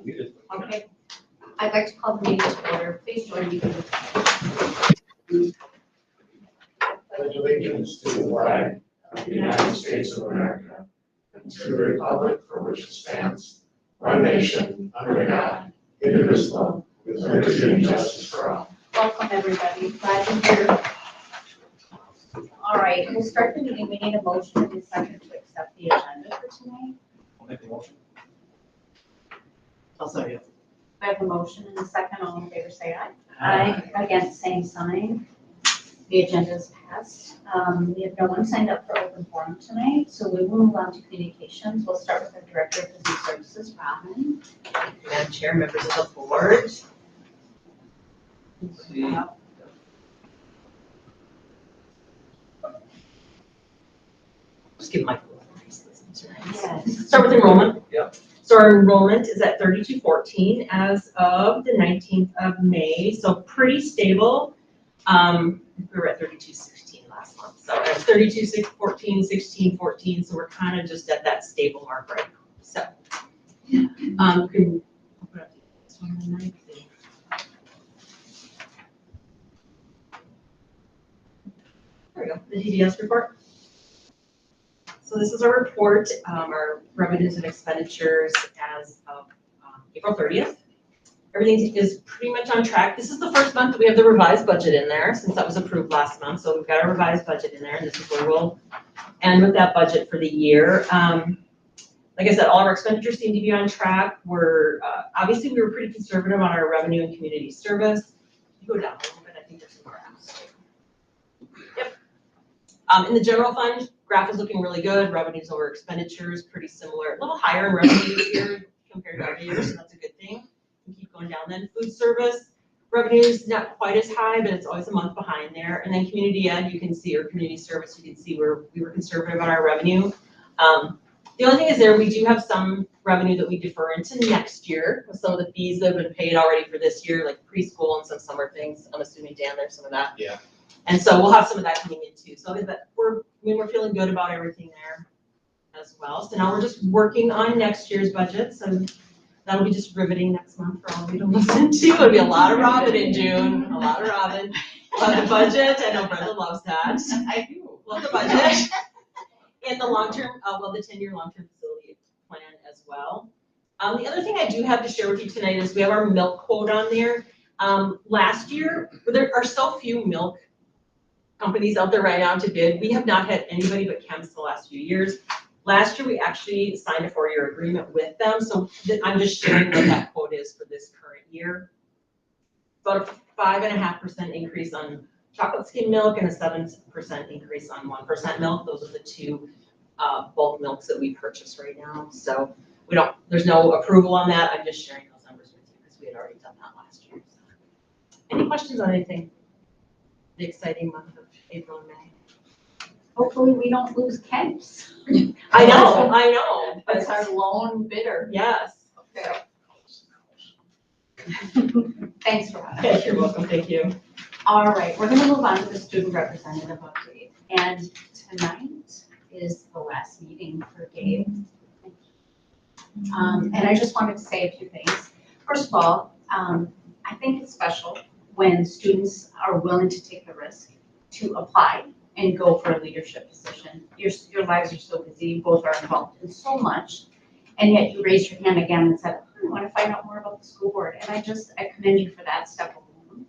Okay. I'd like to call the meeting to order. Please join me. Pledge allegiance to the flag of the United States of America and to the republic for which it stands, one nation, under God, indivisible, with liberty and justice for all. Welcome, everybody. Glad you're here. All right, we'll start the meeting. We need a motion and a second to accept the agenda for tonight. I'll make the motion. I'll second. I have a motion and a second. All in favor, say aye. Aye. Against, same sign. The agenda is passed. We have no one signed up for open forum tonight, so we will move on to communications. We'll start with our Director of Business Services, Robin. Madam Chair, members of the board. Just give my. Yes. Start with enrollment. Yep. So our enrollment is at 3214 as of the 19th of May, so pretty stable. We were at 3216 last month, so it's 3214, 1614, so we're kind of just at that stable mark right now. So, can open up this one on the 9th. There we go, the DDS report. So this is our report, our revenues and expenditures as of April 30th. Everything is pretty much on track. This is the first month that we have the revised budget in there since that was approved last month. So we've got a revised budget in there, and this is where we'll end with that budget for the year. Like I said, all of our expenditures seem to be on track. We're obviously we were pretty conservative on our revenue and community service. You go down a little bit, I think there's some graphs. Yep. In the general fund, graph is looking really good. Revenues over expenditures, pretty similar. A little higher in revenue this year compared to other years, so that's a good thing. We keep going down. Then food service revenues not quite as high, but it's always a month behind there. And then community ed, you can see, or community service, you can see where we were conservative on our revenue. The only thing is there, we do have some revenue that we defer into next year with some of the fees that have been paid already for this year, like preschool and some summer things. I'm assuming, Dan, there's some of that. Yeah. And so we'll have some of that coming in too. So that we're feeling good about everything there as well. So now we're just working on next year's budgets, and that'll be just riveting next month for all of you to listen to. It'll be a lot of Robin in June, a lot of Robin. Love the budget. I know Brenda loves that. I do. Love the budget. And the long-term, the 10-year long-term facility plan as well. The other thing I do have to share with you tonight is we have our milk quote on there. Last year, there are so few milk companies out there right now to bid. We have not had anybody but Chems the last few years. Last year, we actually signed a 4-year agreement with them, so I'm just sharing what that quote is for this current year. About a 5.5% increase on chocolate skim milk and a 7% increase on 1% milk. Those are the two bulk milks that we purchase right now. So there's no approval on that. I'm just sharing those numbers with you because we had already done that last year. So. Any questions on anything? The exciting month of April and May. Hopefully we don't lose Kemps. I know. That's our lone bidder. Yes. Okay. Thanks, Robin. Okay, you're welcome. Thank you. All right, we're gonna move on to the student representative update. And tonight is the last meeting for Gabe. And I just wanted to say a few things. First of all, I think it's special when students are willing to take the risk to apply and go for a leadership position. Your lives are so busy, you both are involved in so much, and yet you raised your hand again and said, I want to find out more about the school board. And I commend you for that step alone.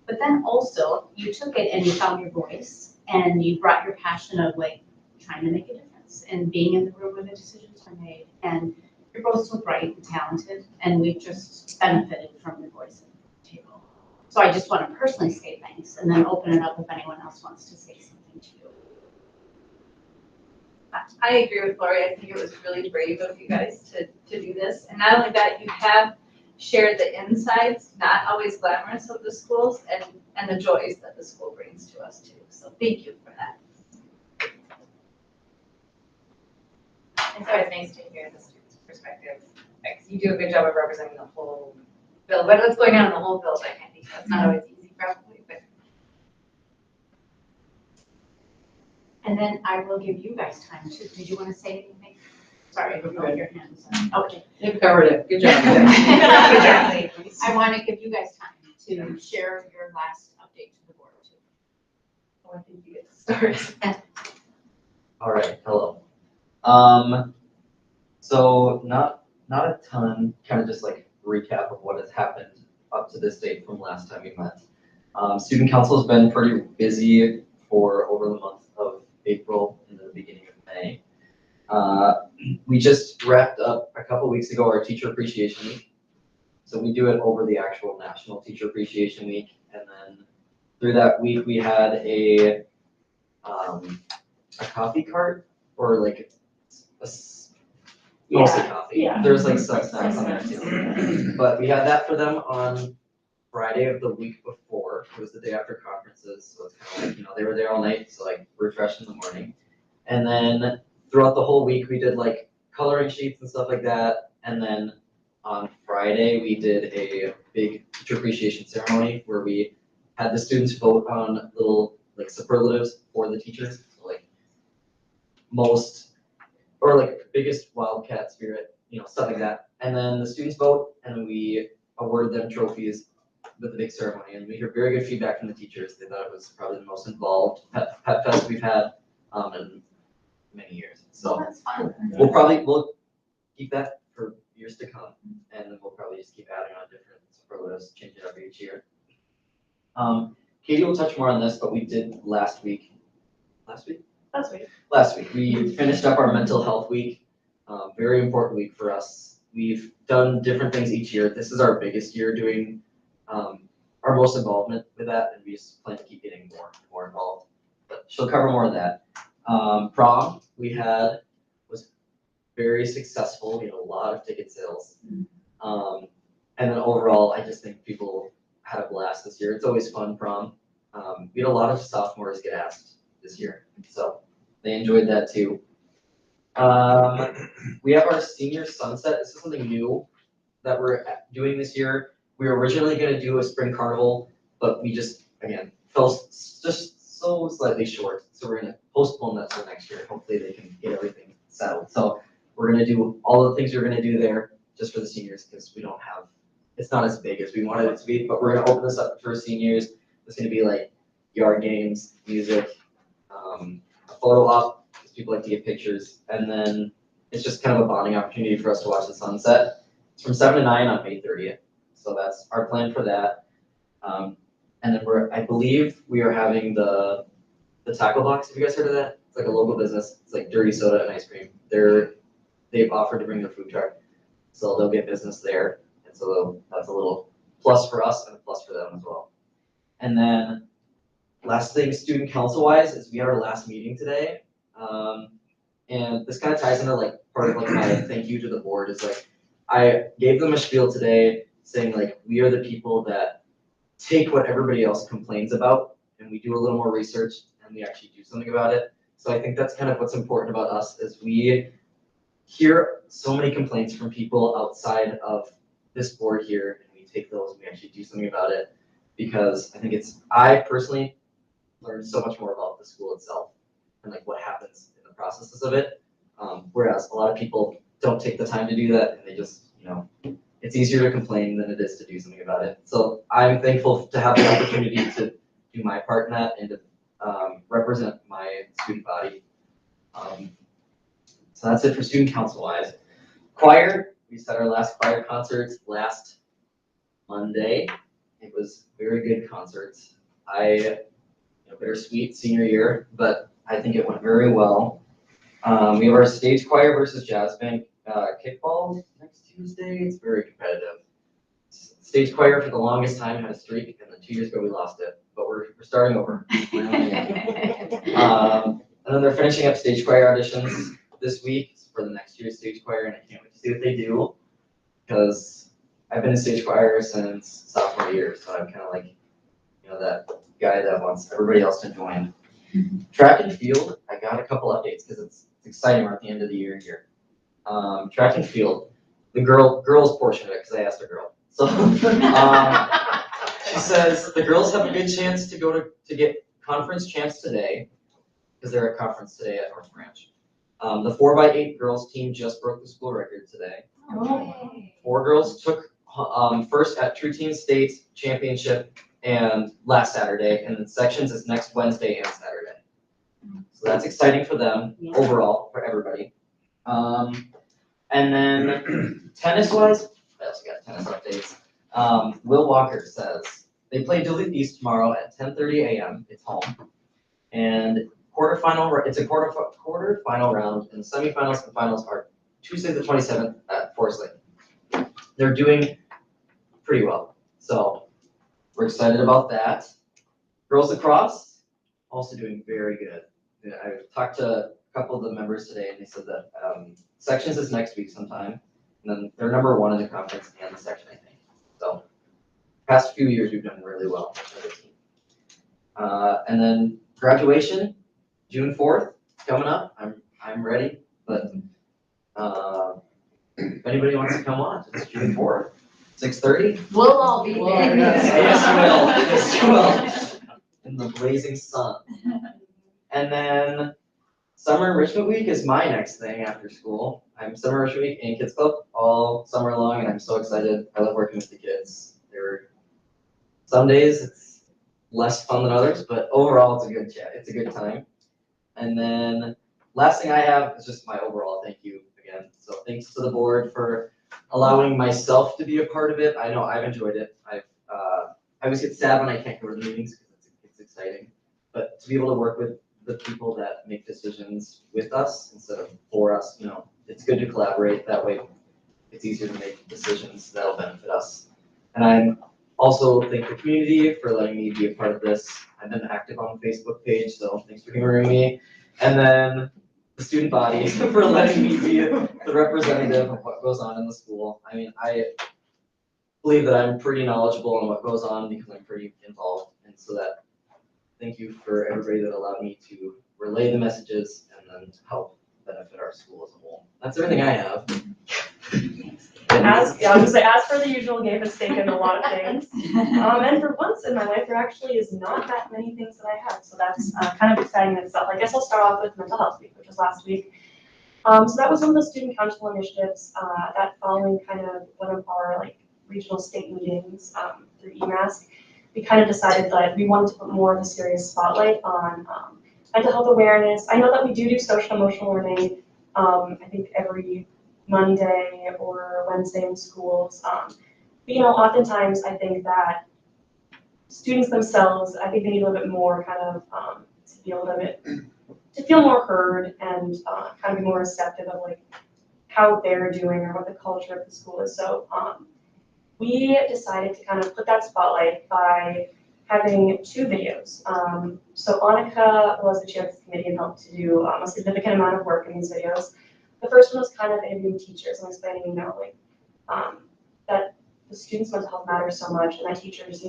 But then also, you took it and you found your voice, and you brought your passion of like trying to make a difference and being in the room where the decisions are made. And you're both so bright and talented, and we've just benefited from your voice at the table. So I just want to personally say thanks, and then open it up if anyone else wants to say something to you. I agree with Lori. I think it was really brave of you guys to do this. And not only that, you have shared the insides, not always glamorous, of the schools and the joys that the school brings to us too. So thank you for that. It's always nice to hear the student's perspective. Because you do a good job of representing the whole bill, but what's going on in the whole bill, but I think that's not always easy probably, but. And then I will give you guys time to, did you want to say anything? sorry, You're oh, good. your hand is up. Okay. You've covered it. Good job. Exactly. I want to give you guys time to share your last update to the board too. Oh, I think you get to start. All right, hello. So not a ton, kind of just like recap of what has happened up to this date from last time we met. Student council has been pretty busy for over the month of April and the beginning of May. We just wrapped up a couple weeks ago our Teacher Appreciation Week. So we do it over the actual National Teacher Appreciation Week, and then through that week we had a coffee cart, or like mostly coffee. yeah. There's like some snacks on there too. But we had that for them on Friday of the week before. It was the day after conferences, so it's kind of like, you know, they were there all night, so like refreshed in the morning. And then throughout the whole week, we did like coloring sheets and stuff like that. And then on Friday, we did a big teacher appreciation ceremony where we had the students vote on little like superlatives for the teachers. So like most, or like biggest wildcat spirit, you know, stuff like that. And then the students vote, and we award them trophies with a big ceremony. And we hear very good feedback from the teachers. They thought it was probably the most involved pet fest we've had in many years. So That's fun. we'll keep that for years to come, and then we'll probably just keep adding on different superlatives, change it every each year. Katie will touch more on this, but we did last week, we finished up our mental health week. Very important week for us. We've done different things each year. This is our biggest year doing our most involvement with that, and we just plan to keep getting more involved. But she'll cover more of that. Prom we had was very successful. We had a lot of ticket sales. And then overall, I just think people had a blast this year. It's always fun, prom. We had a lot of sophomores get asked this year, so they enjoyed that too. We have our senior sunset. This is something new that we're doing this year. We were originally going to do a spring carnival, but we just, again, fell just so slightly short. So we're going to postpone that till next year. Hopefully they can get everything settled. So we're going to do all the things we're going to do there just for the seniors, because we don't have, it's not as big as we wanted it to be, but we're going to open this up for seniors. It's going to be like yard games, music, a photo op, because people like to get pictures. And then it's just kind of a bonding opportunity for us to watch the sunset. It's from 7 to 9 on May 30th. So that's our plan for that. And then I believe we are having the tackle box. Have you guys heard of that? It's like a local business. It's like dirty soda and ice cream. They've offered to bring their food truck, so they'll get business there. And so that's a little plus for us and a plus for them as well. And then last thing, student council wise, is we had our last meeting today. And this kind of ties into like part of like my thank you to the board is like, I gave them a spiel today saying like, we are the people that take what everybody else complains about and we do a little more research and we actually do something about it. So I think that's kind of what's important about us is we hear so many complaints from people outside of this board here, and we take those and we actually do something about it, because I think I personally learned so much more about the school itself and like what happens in the processes of it. Whereas a lot of people don't take the time to do that, and they just, you know, it's easier to complain than it is to do something about it. So I'm thankful to have the opportunity to do my part in that and to represent my student body. So that's it for student council wise. Choir, we set our last choir concert last Monday. It was very good concerts. Bittersweet senior year, but I think it went very well. We have our stage choir versus jazz band kickball next Tuesday. It's very competitive. Stage choir for the longest time had a streak, and then 2 years ago we lost it, but we're starting over. And then they're finishing up stage choir auditions this week for the next year's stage choir, and I can't wait to see what they do, because I've been in stage choir since sophomore year, so I'm kind of like, you know, that guy that wants everybody else to join. Track and field, I got a couple updates because it's exciting. We're at the end of the year here. Track and field, the girls portion of it, because I asked a girl. So she says the girls have a good chance to go to get conference champs today, because they're at conference today at North Branch. The 4x8 girls team just broke the school record today. Oh. 4 girls took first at True Team State Championship and last Saturday, and then sections is next Wednesday and Saturday. So that's exciting for them overall, for everybody. And then tennis-wise, I also got tennis updates. Will Walker says they play Duluth East tomorrow at 10:30 a.m. It's home, and it's a quarterfinal round, and the semifinals and finals are Tuesday the 27th at Forest Lake. They're doing pretty well, so we're excited about that. Girls lacrosse also doing very good. I talked to a couple of the members today, and they said that sections is next week sometime, and then they're number 1 in the conference and the section, I think. So past few years we've done really well as a team. And then graduation, June 4th, coming up. I'm ready, but if anybody wants to come on, it's June 4th, 6:30. We'll all be there. Yes, you will. In the blazing sun. And then Summer Enrichment Week is my next thing after school. I'm Summer Enrichment Week and Kids Club all summer long, and I'm so excited. I love working with the kids. Some days it's less fun than others, but overall it's a good chat. It's a good time. And then last thing I have is just my overall thank you again. So thanks to the board for allowing myself to be a part of it. I know I've enjoyed it. I always get sad when I can't go to the meetings because it's exciting, but to be able to work with the people that make decisions with us instead of for us, it's good to collaborate. That way it's easier to make decisions that'll benefit us. And I'm also thank the community for letting me be a part of this. I've been active on the Facebook page, so thanks for humoring me. And then the student body for letting me be the representative of what goes on in the school. I mean, I believe that I'm pretty knowledgeable on what goes on because I'm pretty involved. And so that, thank you for everybody that allowed me to relay the messages and then help benefit our school as a whole. That's everything I have. I was gonna say, as per the usual, Gabe has taken a lot of things. And for once in my life, there actually is not that many things that I have. So that's kind of exciting in itself. I guess I'll start off with Mental Health Week, which was last week. So that was one of the student council initiatives that following kind of one of our regional state meetings through EMASC, we kind of decided that we wanted to put more of a serious spotlight on mental health awareness. I know that we do social emotional learning, I think every Monday or Wednesday in schools. But oftentimes I think that students themselves, I think they need a little bit more kind of to be a little bit, to feel more heard and kind of be more receptive of how they're doing or what the culture of the school is. So we decided to kind of put that spotlight by having 2 videos. So Annika was the chair of the committee and helped to do a significant amount of work in these videos. The first one was kind of interviewing teachers and explaining, that the students' mental health matters so much and that teachers,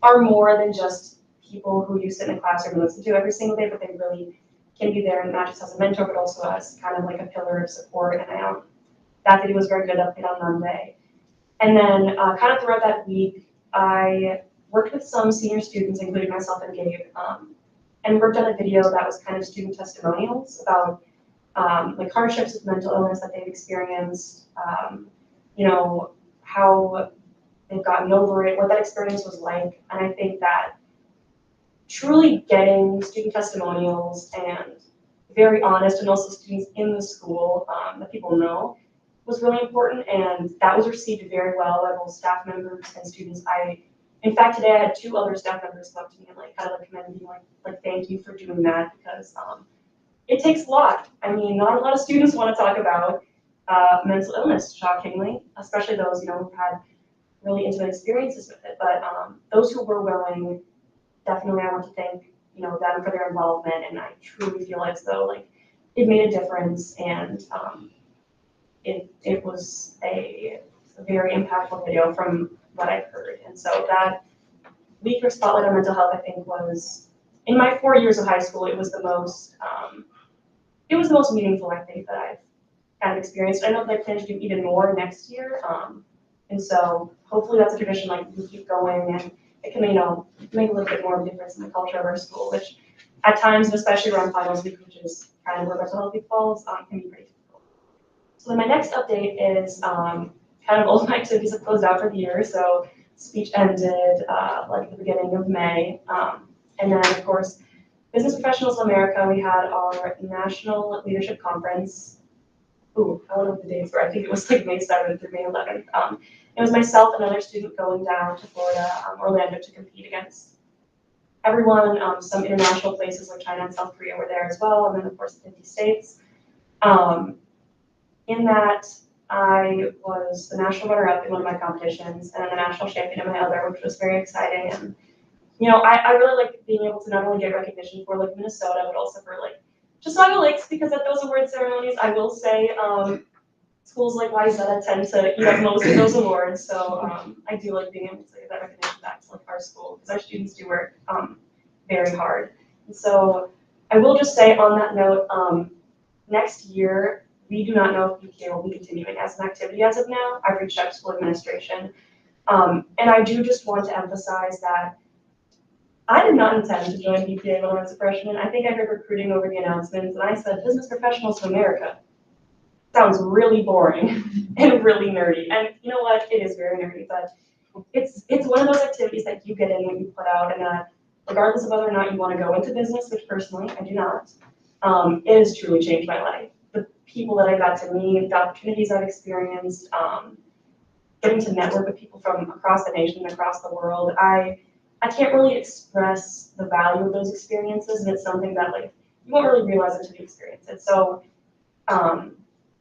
are more than just people who you sit in a classroom and listen to every single day, but they really can be there not just as a mentor, but also as kind of a pillar of support. And that video was very good, update on Monday. And then kind of throughout that week, I worked with some senior students, including myself and Gabe, and worked on a video that was kind of student testimonials about hardships with mental illness that they've experienced, how they've gotten over it, what that experience was like. And I think that truly getting student testimonials and very honest and also students in the school that people know was really important, and that was received very well by both staff members and students. In fact, today I had 2 other staff members come up to me and kind of commend me, thank you for doing that, because it takes a lot. I mean, not a lot of students want to talk about mental illness, shockingly, especially those, who've had really intimate experiences with it. But those who were willing, definitely I want to thank, them for their involvement, and I truly feel as though, it made a difference, and it was a very impactful video from what I've heard. And so that week for Spotlight on Mental Health, I think, was, in my 4 years of high school, it was the most meaningful, I think, that I've kind of experienced. I know that I plan to do even more next year. And so hopefully that's a tradition we keep going, and it can, make a little bit more of a difference in the culture of our school, which at times, and especially around finals week, which is kind of where mental health week falls, can be pretty difficult. So then my next update is kind of all of my activities have closed out for the year. So speech ended like at the beginning of May. And then of course, Business Professionals of America, we had our National Leadership Conference. Ooh, I don't know what the dates were. I think it was like May 7th through May 11th. It was myself and another student going down to Florida, Orlando, to compete against everyone. Some international places like China and South Korea were there as well, and then of course the 50 states. In that, I was the national runner-up in one of my competitions and the national champion in my other, which was very exciting. And you know, I really like being able to not only get recognition for like Minnesota, but also for like Chisago Lakes, because at those award ceremonies, I will say, schools like YZ tend to eat up most of those awards. So I do like being able to give that recognition back to like our school, because our students do work very hard. And so I will just say on that note, next year, we do not know if BPA will be continuing as an activity as of now. I've reached out to school administration. And I do just want to emphasize that I did not intend to join BPA when I was a freshman. I think I heard recruiting over the announcements, and I said, Business Professionals of America. Sounds really boring and really nerdy. And you know what? It is very nerdy, but it's one of those activities that you get in when you put out, and regardless of whether or not you want to go into business, which personally I do not, it has truly changed my life. The people that I got to meet, the opportunities I've experienced, getting to network with people from across the nation, across the world, I can't really express the value of those experiences, and it's something that like you won't really realize until you experience it. So,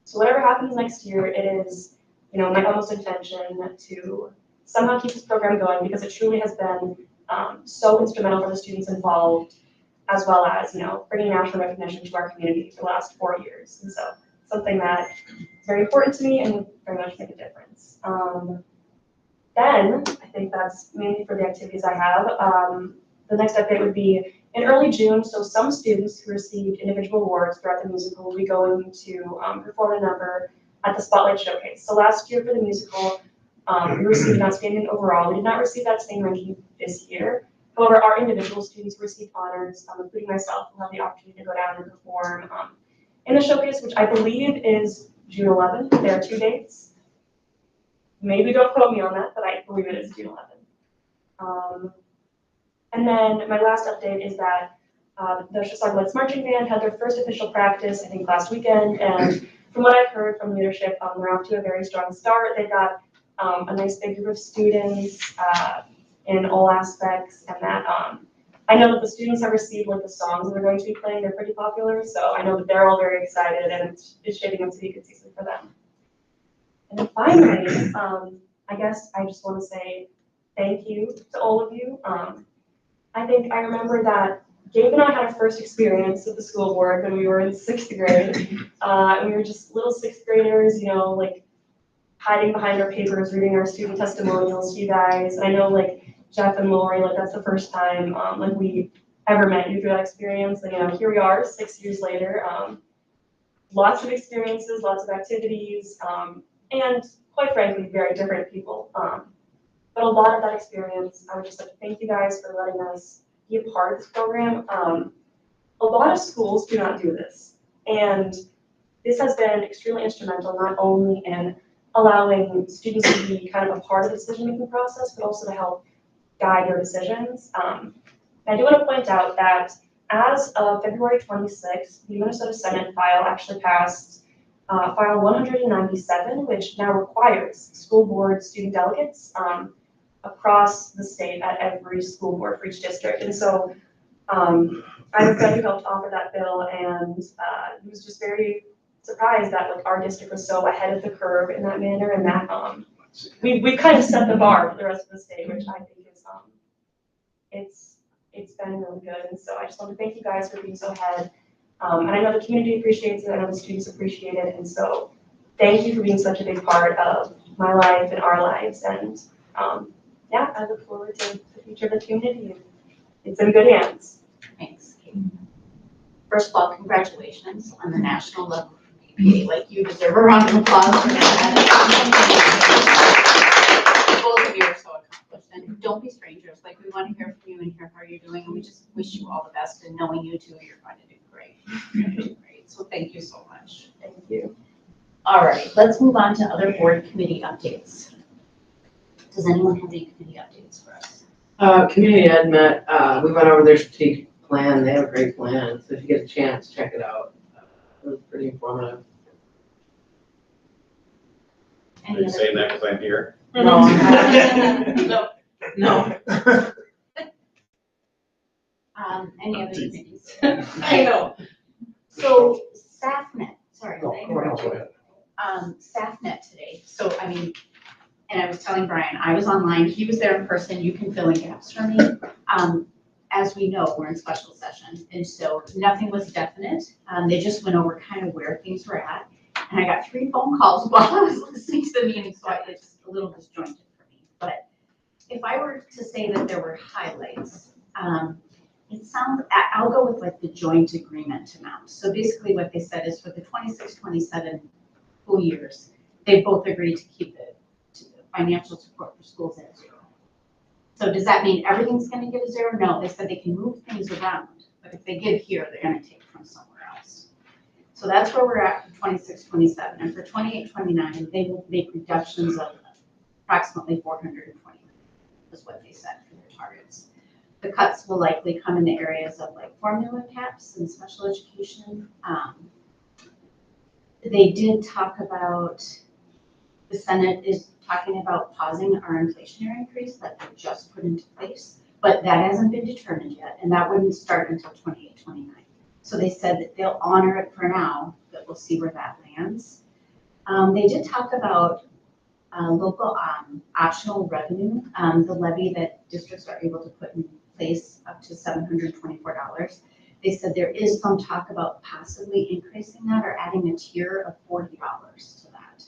so whatever happens next year, it is, you know, my utmost intention to somehow keep this program going, because it truly has been so instrumental for the students involved, as well as, you know, bringing national recognition to our community for the last 4 years. And so something that is very important to me and would very much make a difference. Then I think that's mainly for the activities I have. The next update would be in early June. So some students who received individual awards throughout the musical will be going to perform a number at the Spotlight Showcase. So last year for the musical, we received an outstanding overall. We did not receive that same ranking this year. However, our individual students received honors, including myself, who have the opportunity to go down and perform in the showcase, which I believe is June 11th. There are 2 dates. Maybe don't quote me on that, but I believe it is June 11th. And then my last update is that the Chisago Lights Marching Band had their first official practice, I think, last weekend. And from what I've heard from leadership, they're off to a very strong start. They've got a nice big group of students in all aspects, and that I know that the students have received like the songs that they're going to be playing. They're pretty popular, so I know that they're all very excited, and it's shaping up to be a good season for them. And then finally, I guess I just want to say thank you to all of you. I think I remember that Gabe and I had our first experience with the school board when we were in 6th grade. And we were just little 6th graders, you know, like hiding behind our papers, reading our student testimonials to you guys. And I know like Jeff and Lori, like that's the first time like we ever met you through that experience. And you know, here we are 6 years later. Lots of experiences, lots of activities, and quite frankly, very different people. But a lot of that experience, I would just like to thank you guys for letting us be a part of this program. A lot of schools do not do this. And this has been extremely instrumental, not only in allowing students to be kind of a part of the decision-making process, but also to help guide their decisions. I do want to point out that as of February 26th, the Minnesota Senate file actually passed file 197, which now requires school board student delegates across the state at every school board for each district. And so I have a friend who helped author that bill, and he was just very surprised that like our district was so ahead of the curve in that manner, and that we kind of set the bar for the rest of the state, which I think is it's been really good. And so I just want to thank you guys for being so ahead. And I know the community appreciates it, I know the students appreciate it, and so thank you for being such a big part of my life and our lives. And yeah, I look forward to the future of the community. It's in good hands. Thanks, Kate. First of all, congratulations on the national level for PPA. Like, you deserve a round of applause for that. Both of you are so accomplished. and don't be strangers. Like, we want to hear from you and hear how you're doing. And we just wish you all the best, and knowing you too, you're going to do great. You're going to do great. So thank you so much. Thank you. All right, let's move on to other board committee updates. Does anyone have any committee updates for us? Community Ed met, we went over their strategic plan, they have a great plan, so if you get a chance, check it out. It was pretty informative. Any Are you other? saying that because I'm here? No, no, Any other committees? I know. So StaffNet, sorry, did Go I interrupt you? ahead. StaffNet today, so I mean, and I was telling Brian, I was online, he was there in person, you can fill in gaps for me. As we know, we're in special session, and so nothing was definite. They just went over kind of where things were at. And I got 3 phone calls while I was listening to the meeting, so it's a little disjointed for me. But if I were to say that there were highlights, it sounds, I'll go with like the joint agreement amount. So basically what they said is for the 26-27 school years, they both agreed to keep the financial support for schools at 0. So does that mean everything's gonna get a 0? No, they said they can move things around, but if they give here, they're gonna take from somewhere else. So that's where we're at for 26-27, and for 28-29, they will make reductions of approximately 420, is what they said for their targets. The cuts will likely come in the areas of like formula caps and special education. They did talk about, the Senate is talking about pausing our inflationary increase that they just put into place, but that hasn't been determined yet, and that wouldn't start until 28-29. So they said that they'll honor it for now, but we'll see where that lands. They did talk about local optional revenue, the levy that districts are able to put in place up to $724. They said there is some talk about possibly increasing that or adding a tier of $40 to that.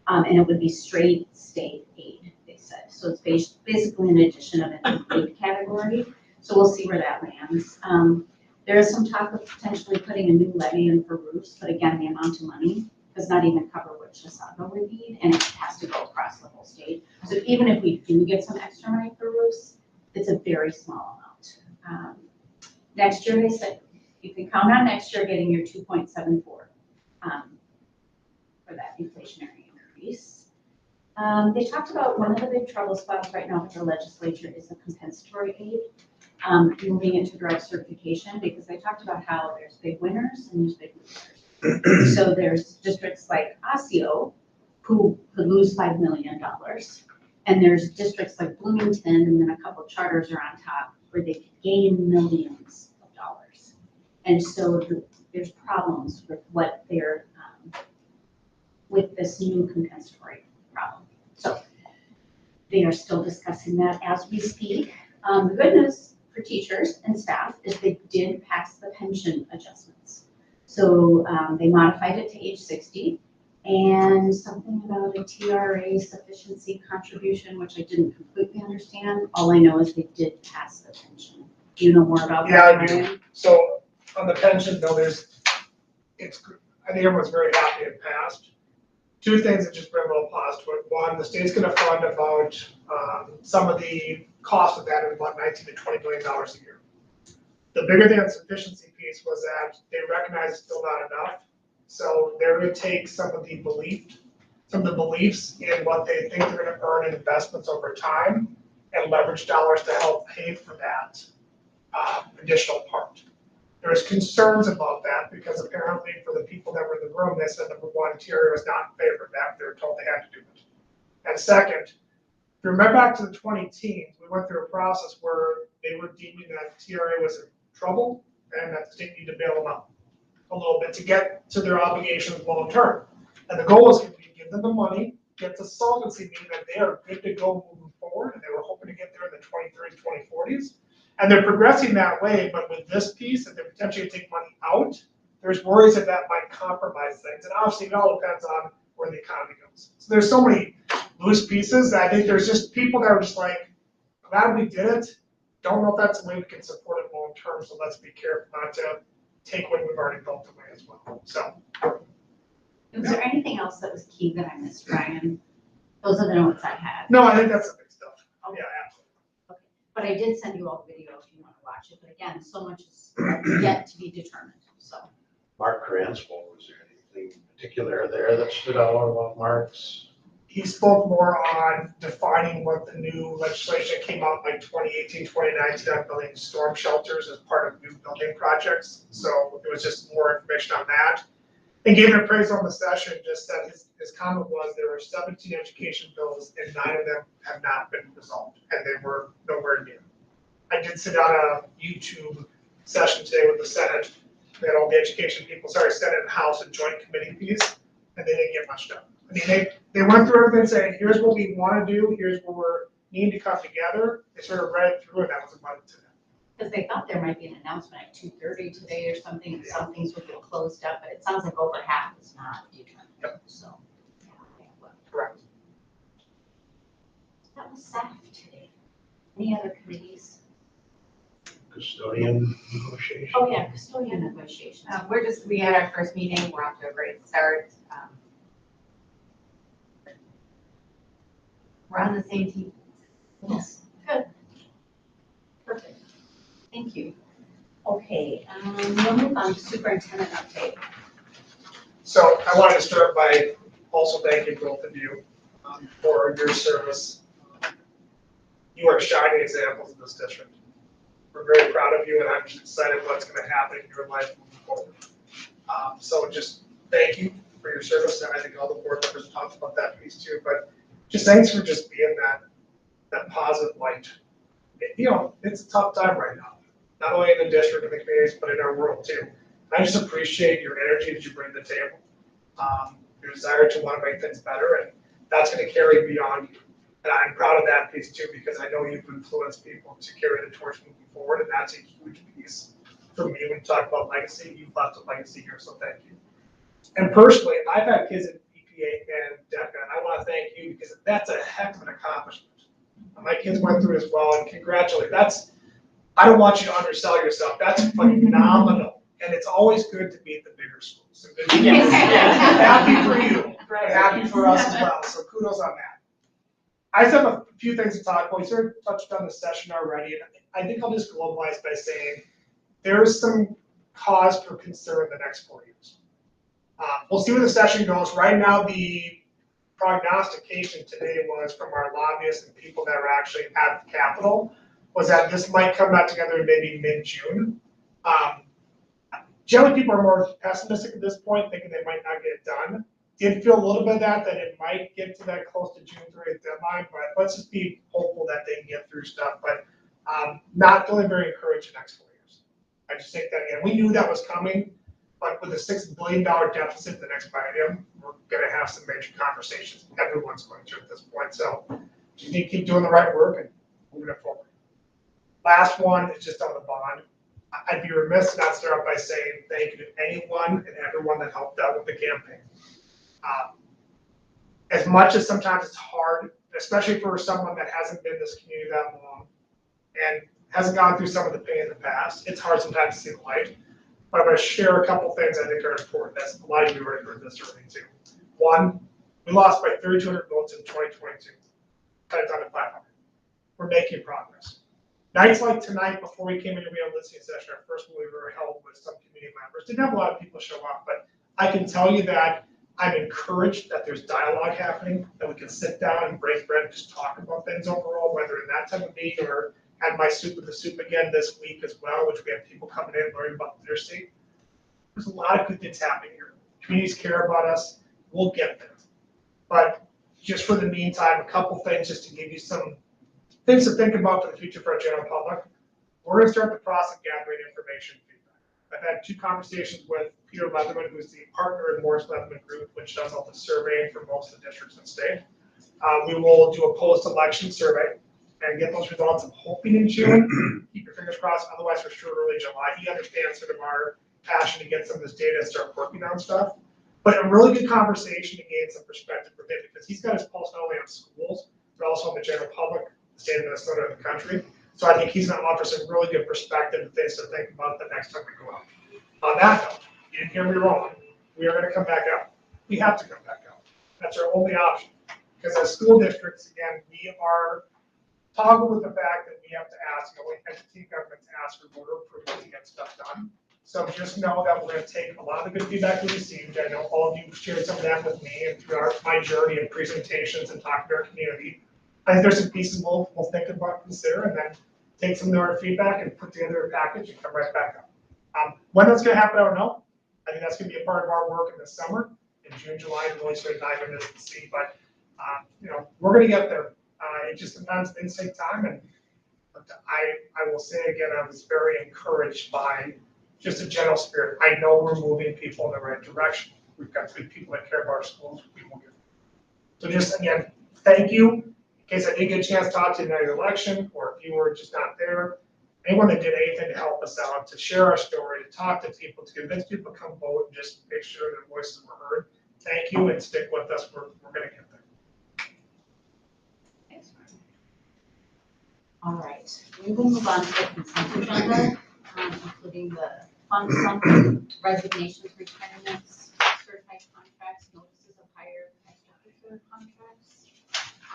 And it would be straight state aid, they said. So it's basically an addition of an aid category. So we'll see where that lands. There is some talk of potentially putting a new levy in for roofs, but again, the amount of money does not even cover what Chisago would need, and it has to go across the whole state. So even if we do get some extra money for roofs, it's a very small amount. Next year, they said, you can count on next year getting your 2.74 for that inflationary increase. They talked about one of the big trouble spots right now with the legislature is the compensatory aid. Moving into direct certification, because they talked about how there's big winners and there's big losers. So there's districts like Osseo who could lose $5 million, and there's districts like Bloomington, and then a couple charters are on top where they could gain millions of dollars. And so there's problems with what they're with this new compensatory problem. So they are still discussing that as we speak. The good news for teachers and staff is they did pass the pension adjustments. So they modified it to age 60, and something about a TRA sufficiency contribution, which I didn't completely understand. All I know is they did pass the pension. Do you know more about that? Yeah, I do. Brian? So on the pension, though, I think everyone's very happy it passed. 2 things that just bring a little pause to it. One, the state's gonna fund about, some of the cost of that is about $19 to $20 million a year. The bigger than sufficiency piece was that they recognize it's still not enough. So they're gonna take some of the beliefs in what they think they're gonna earn in investments over time and leverage dollars to help pay for that additional part. There's concerns about that because apparently for the people that were in the room, they said number one, TRA was not in favor of that. They were told they had to do it. And second, if you remember back to the 2010s, we went through a process where they were deeming that TRA was in trouble and that the state needed to bail them out a little bit to get to their obligations long term. And the goal was going to be give them the money, get the solvency, meaning that they are good to go moving forward, and they were hoping to get there in the 2030s, 2040s. And they're progressing that way, but with this piece, that they're potentially take money out, there's worries that might compromise things. And obviously, it all depends on where the economy goes. So there's so many loose pieces that I think there's just people that are just like, glad we did it. Don't know if that's the way we can support it long term, so let's be careful not to take what we've already built away as well. So. Was there anything else that was key that I missed, Brian? Those are the notes I had. No, I think that's the big stuff. Okay. Yeah, absolutely. But I did send you all the video if you want to watch it, but again, so much is yet to be determined, so. Mark Cranswell, was there anything particular there that stood out about Mark's? He spoke more on defining what the new legislation came out like 2018, 2019 on building storm shelters as part of new building projects. So it was just more information on that. And gave an appraisal on the session, just said his comment was there were 17 education bills and 9 of them have not been resolved and they were nowhere near. I did sit on a YouTube session today with the Senate. They had all the education people, Senate and House and joint committee piece, and they didn't get much done. I mean, they went through everything saying, here's what we want to do, here's where we need to come together. They sort of read it through and that was about it to them. Because they thought there might be an announcement at 2:30 today or something, and some things would get closed up, but it sounds like over half is not determined, so. Yeah, well, Correct. that was SAF today. Any other committees? Custodian negotiation? Oh, yeah, custodian negotiations. We had our first meeting, we're off to a great start. We're on the same team. Yes, good. Perfect. Thank you. Okay, we'll move on to superintendent update. So I wanted to start by also thanking both of you for your service. You are shining examples in this district. We're very proud of you and I'm just excited what's going to happen in your life moving forward. So just thank you for your service, and I think all the board members talked about that piece too, but just thanks for just being that positive light. It's a tough time right now, not only in the district and the communities, but in our world too. I just appreciate your energy that you bring to the table, your desire to want to make things better, and that's going to carry beyond you. And I'm proud of that piece too, because I know you've influenced people to carry the torch moving forward, and that's a huge piece for me. When you talk about legacy, you've left a legacy here, so thank you. And personally, I've had kids at EPA and DECA, and I want to thank you because that's a heck of an accomplishment. My kids went through it as well, and congratulations. I don't want you to undersell yourself. That's phenomenal, and it's always good to be at the bigger schools. So good to Yes. happy for you, and happy for us as well. So kudos on that. I just have a few things to talk about. We sort of touched on the session already, and I think I'll just globalize by saying there's some cause for concern the next 4 years. We'll see where the session goes. Right now, the prognostication today was from our lobbyists and people that are actually at the Capitol was that this might come back together in maybe mid-June. Generally, people are more pessimistic at this point, thinking they might not get it done. Did feel a little bit of that it might get to that close to June 30th deadline, but let's just be hopeful that they can get through stuff. But not feeling very encouraged the next 4 years. I just think that, again, we knew that was coming, but with a $6 billion deficit the next biennium, we're going to have some major conversations. Everyone's going to at this point. So you need to keep doing the right work and moving it forward. Last one is just on the bond. I'd be remiss not start off by saying thank you to anyone and everyone that helped out with the campaign. As much as sometimes it's hard, especially for someone that hasn't been in this community that long and hasn't gone through some of the pain in the past, it's hard sometimes to see the light. But I'm going to share a couple things I think are important. That's a lot of you already heard this already too. One, we lost by 3,200 votes in 2022. Kind of on the platform. We're making progress. Nights like tonight, before we came into a listening session, our first one we were held with some community members. Didn't have a lot of people show up, but I can tell you that I'm encouraged that there's dialogue happening, that we can sit down and break bread and just talk about things overall, whether in that type of meeting or had my soup with the soup again this week as well, which we have people coming in and learning about literacy. There's a lot of good things happening here. Communities care about us. We'll get there. But just for the meantime, a couple things just to give you some things to think about for the future for our general public. We're going to start the process of gathering information and feedback. I've had 2 conversations with Peter Leatherman, who's the partner in Morris Leatherman Group, which does all the surveying for most of the districts in the state. We will do a post-election survey and get those results. I'm hoping in June. Keep your fingers crossed. Otherwise, for sure, early July. He understands sort of our passion to get some of this data and start working on stuff. But a really good conversation to gain some perspective from him, because he's got his pulse not only on schools, but also on the general public, the state of Minnesota, and the country. So I think he's going to offer some really good perspective and things to think about the next time we go out. On that note, you didn't hear me wrong. We are going to come back out. We have to come back out. That's our only option. Because as school districts, again, we are toggle with the fact that we have to ask, we entity governments ask for voter approval to get stuff done. So just know that we're gonna take a lot of the good feedback we received. I know all of you shared some of that with me and through my journey of presentations and talking to our community. I think there's some pieces we'll think about, consider, and then take some of our feedback and put together a package and come right back up. When that's gonna happen, I don't know. I think that's gonna be a part of our work in the summer, in June, July, to really sort of dive into this and see, but, we're gonna get there. It just depends, things take time, and I will say again, I was very encouraged by just a general spirit. I know we're moving people in the right direction. We've got good people that care about our schools, we will get. So just again, thank you. In case I didn't get a chance to talk to you in the election, or if you were just not there, anyone that did anything to help us out, to share our story, to talk to people, to convince people to come vote, and just make sure their voices were heard. Thank you, and stick with us. We're gonna get there. Thanks, Mark. All right, we will move on to the consent agenda, including the fund sum, resignations, retirements, certified contracts, notices of hire, extracurricular contracts,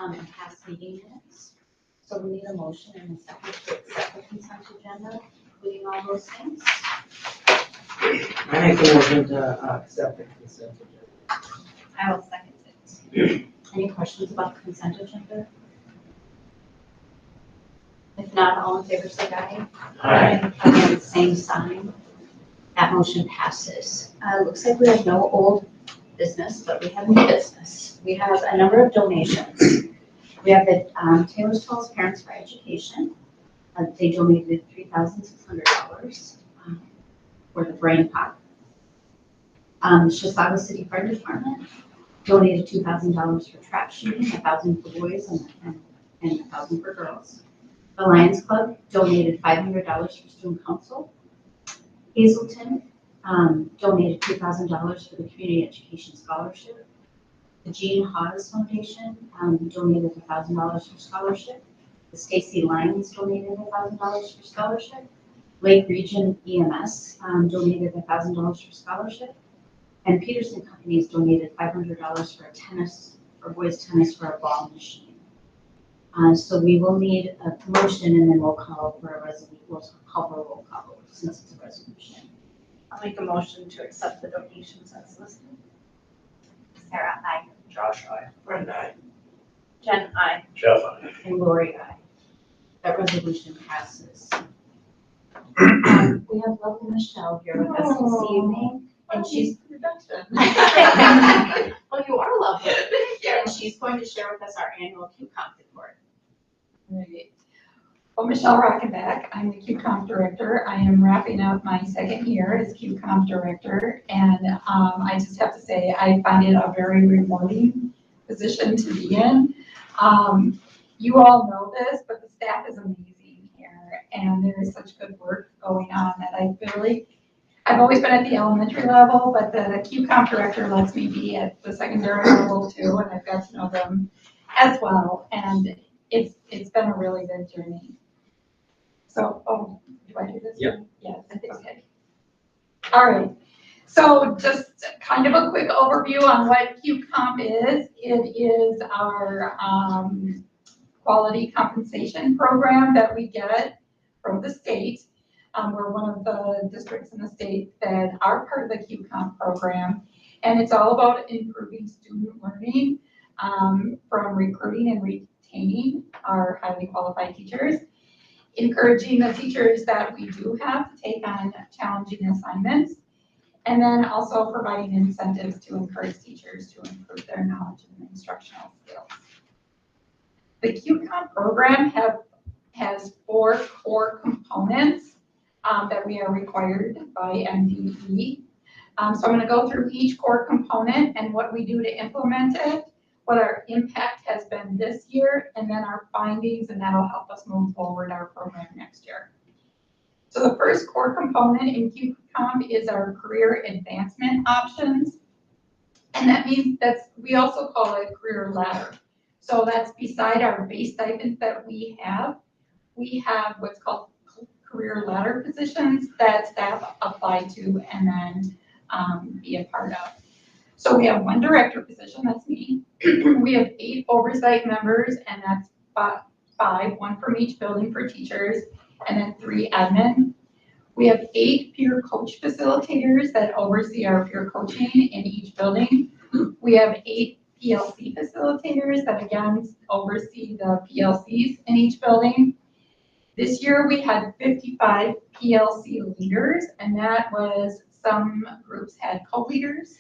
and past meeting minutes. So we need a motion and a second to accept the consent agenda, including all those things. I make the motion to accept the consent agenda. I will second it. Any questions about the consent agenda? If not, all in favor say aye. Aye. Again, same sign. That motion passes. Looks like we have no old business, but we have new business. We have a number of donations. We have the Taylor's Falls Parents for Education. They donated $3,600 for the brain pop. Chisago City Fire Department donated $2,000 for trap shooting, $1,000 for boys and $1,000 for girls. The Lions Club donated $500 for student council. Hazelton donated $2,000 for the community education scholarship. The Jean Hawes Foundation donated $1,000 for scholarship. The Stacy Lions donated $1,000 for scholarship. Lake Region EMS donated $1,000 for scholarship. And Peterson Companies donated $500 for boys tennis for a ball machine. So we will need a motion, and then we'll call for a resolution. We'll call for a roll call since it's a resolution. I'll make a motion to accept the donations as listed. Sarah, aye. Josh, aye. Brenda, aye. Jen, aye. Jeff, aye. And Lori, aye. That resolution passes. We have lovely Michelle here with us this evening, and she's. Well, you are lovely. And she's going to share with us our annual QComp report. Right. Well, Michelle Rockenbach, I'm the QComp director. I am wrapping up my second year as QComp director, and I just have to say I find it a very rewarding position to be in. You all know this, but the staff is amazing here, and there is such good work going on that I've always been at the elementary level, but the QComp director lets me be at the secondary level too, and I've got to know them as well, and it's been a really good journey. So, do I do this? Yeah. Yes, okay. All right, so just kind of a quick overview on what QComp is. It is our quality compensation program that we get from the state. We're one of the districts in the state that are part of the QComp program, and it's all about improving student learning from recruiting and retaining our highly qualified teachers, encouraging the teachers that we do have to take on challenging assignments, and then also providing incentives to encourage teachers to improve their knowledge and instructional skills. The QComp program has 4 core components that we are required by MDE. So I'm going to go through each core component and what we do to implement it, what our impact has been this year, and then our findings, and that'll help us move forward our program next year. So the first core component in QComp is our career advancement options. And that means we also call it a career ladder. So that's beside our base stipends that we have what's called career ladder positions that staff apply to and then be a part of. So we have 1 director position, that's me. We have 8 oversight members, and that's 5, 1 from each building for teachers, and then 3 admin. We have 8 peer coach facilitators that oversee our peer coaching in each building. We have 8 PLC facilitators that again oversee the PLCs in each building. This year we had 55 PLC leaders, and that was some groups had co-leaders.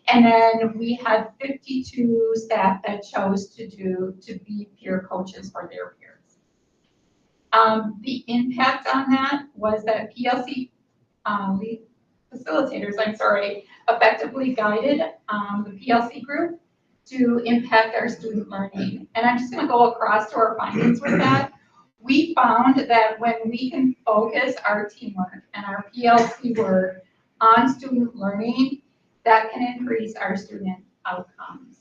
And then we had 52 staff that chose to be peer coaches for their peers. The impact on that was that PLC facilitators, effectively guided the PLC group to impact our student learning. And I'm just gonna go across to our findings with that. We found that when we can focus our teamwork and our PLC work on student learning, that can increase our student outcomes.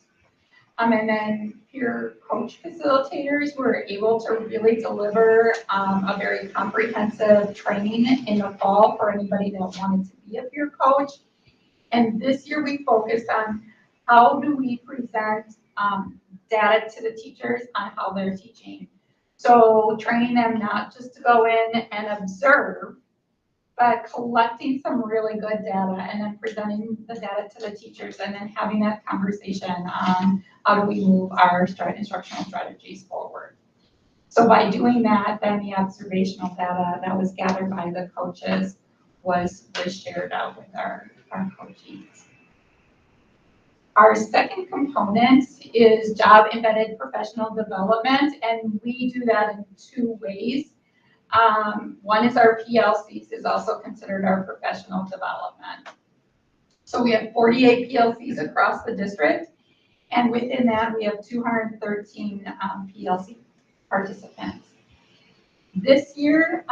And then peer coach facilitators were able to really deliver a very comprehensive training in the fall for anybody that wanted to be a peer coach. And this year we focused on how do we present data to the teachers on how they're teaching. So training them not just to go in and observe, but collecting some really good data and then presenting the data to the teachers and then having that conversation on how do we move our instructional strategies forward. So by doing that, then the observational data that was gathered by the coaches was shared out with our coaches. Our second component is job embedded professional development, and we do that in 2 ways. One is our PLCs is also considered our professional development. So we have 48 PLCs across the district, and within that we have 213 PLC participants. This year,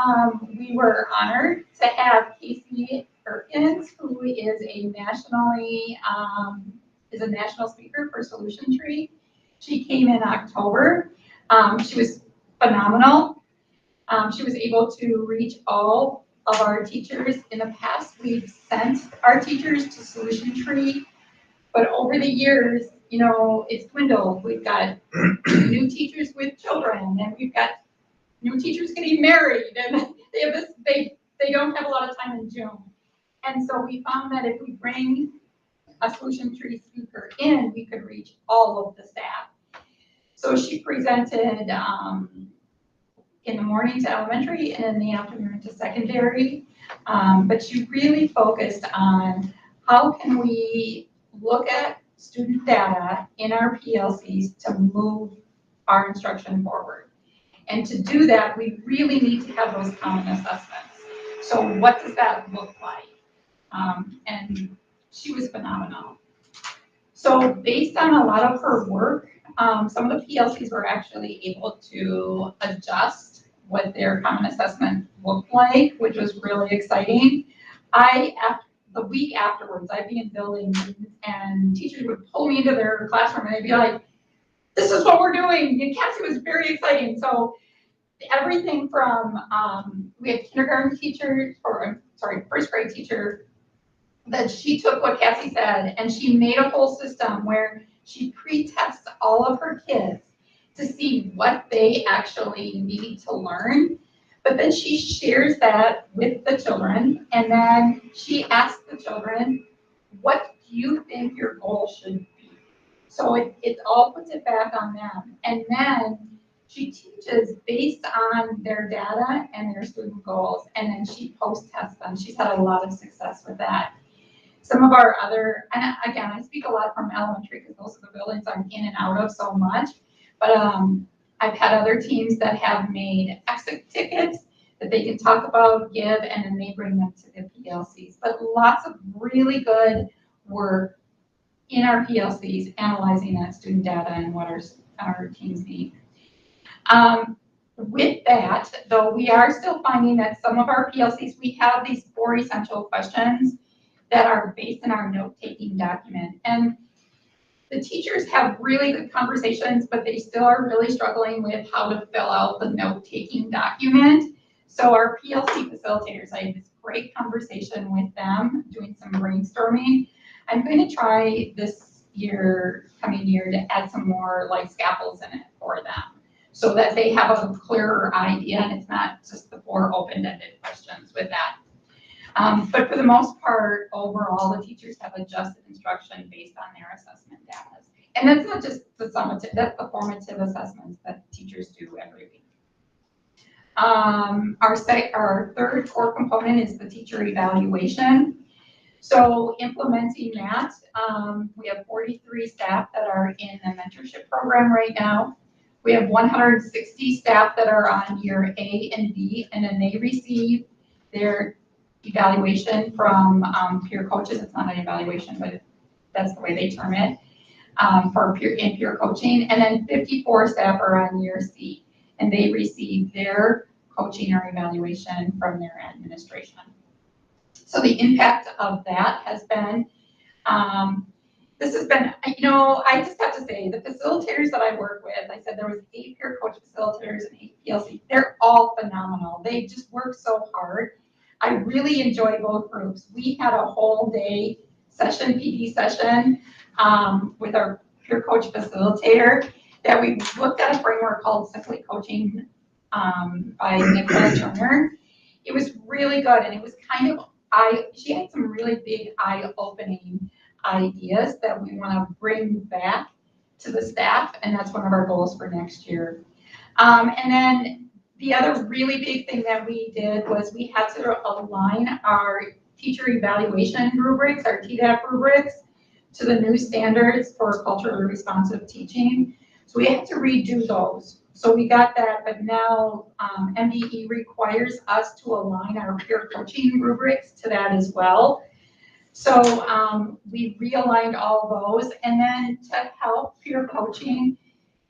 we were honored to have Casey Erkins, who is a national speaker for Solution Tree. She came in October. She was phenomenal. She was able to reach all of our teachers. In the past, we've sent our teachers to Solution Tree, but over the years, you know, it's dwindled. We've got new teachers with children, and we've got new teachers getting married, and they don't have a lot of time in June. And so we found that if we bring a Solution Tree speaker in, we could reach all of the staff. So she presented in the morning to elementary and in the afternoon to secondary. But she really focused on how can we look at student data in our PLCs to move our instruction forward. And to do that, we really need to have those common assessments. So what does that look like? And she was phenomenal. So based on a lot of her work, some of the PLCs were actually able to adjust what their common assessment looked like, which was really exciting. The week afterwards, I'd be in buildings and teachers would pull me into their classroom and they'd be like, this is what we're doing. And Cassie was very exciting. So everything from, we had kindergarten teachers, first grade teacher, that she took what Cassie said and she made a whole system where she pre-tests all of her kids to see what they actually need to learn. But then she shares that with the children, and then she asks the children, what do you think your goal should be? So it all puts it back on them. And then she teaches based on their data and their student goals, and then she post-tests them. She's had a lot of success with that. Some of our other, and again, I speak a lot from elementary because those are the buildings I'm in and out of so much, but I've had other teams that have made exit tickets that they can talk about, give, and then they bring them to the PLCs. But lots of really good work in our PLCs, analyzing that student data and what our teams need. With that, though, we are still finding that some of our PLCs, we have these 4 essential questions that are based in our note-taking document. And the teachers have really good conversations, but they still are really struggling with how to fill out the note-taking document. So our PLC facilitators, I had this great conversation with them, doing some brainstorming. I'm going to try this year, coming year, to add some more like scaffolds in it for them. so that they have a clearer idea and it's not just the 4 open-ended questions with that. But for the most part, overall, the teachers have adjusted instruction based on their assessment data. And that's not just the summative, that's the formative assessments that teachers do every week. Our third core component is the teacher evaluation. So implementing that, we have 43 staff that are in the mentorship program right now. We have 160 staff that are on year A and B, and then they receive their evaluation from peer coaches. It's not an evaluation, but that's the way they term it, for peer coaching. And then 54 staff are on year C, and they receive their coaching or evaluation from their administration. So the impact of that has been, this has been, I just have to say, the facilitators that I work with, I said there was 8 peer coach facilitators and 8 PLC, they're all phenomenal. They just work so hard. I really enjoy both groups. We had a whole day session, PD session, with our peer coach facilitator that we looked at a framework called Simply Coaching by Nicole Turner. It was really good, and it was kind of, she had some really big eye-opening ideas that we want to bring back to the staff, and that's one of our goals for next year. And then the other really big thing that we did was we had to align our teacher evaluation rubrics, our TDAP rubrics, to the new standards for culturally responsive teaching. So we had to redo those. So we got that, but now MDE requires us to align our peer coaching rubrics to that as well. So we realigned all those, and then to help peer coaching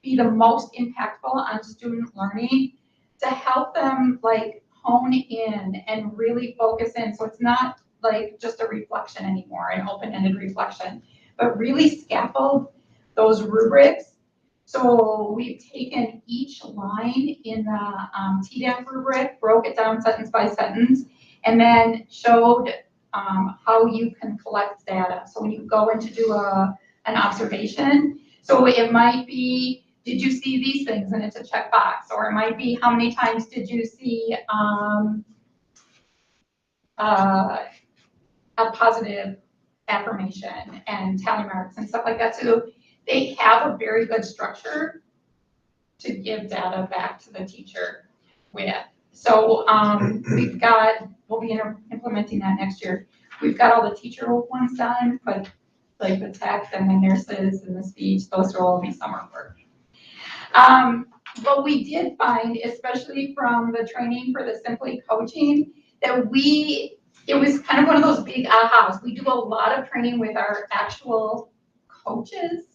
be the most impactful on student learning, to help them like hone in and really focus in. So it's not like just a reflection anymore, an open-ended reflection, but really scaffold those rubrics. So we've taken each line in the TDAP rubric, broke it down sentence by sentence, and then showed how you can collect data. So when you go in to do an observation, so it might be, did you see these things? And it's a checkbox. Or it might be, how many times did you see a positive affirmation and tally marks and stuff like that. So they have a very good structure to give data back to the teacher with. So we'll be implementing that next year. We've got all the teacher ones done, but like the text and the nurses and the speech, those will all be summer work. What we did find, especially from the training for the Simply Coaching, that it was kind of one of those big ahas. We do a lot of training with our actual coaches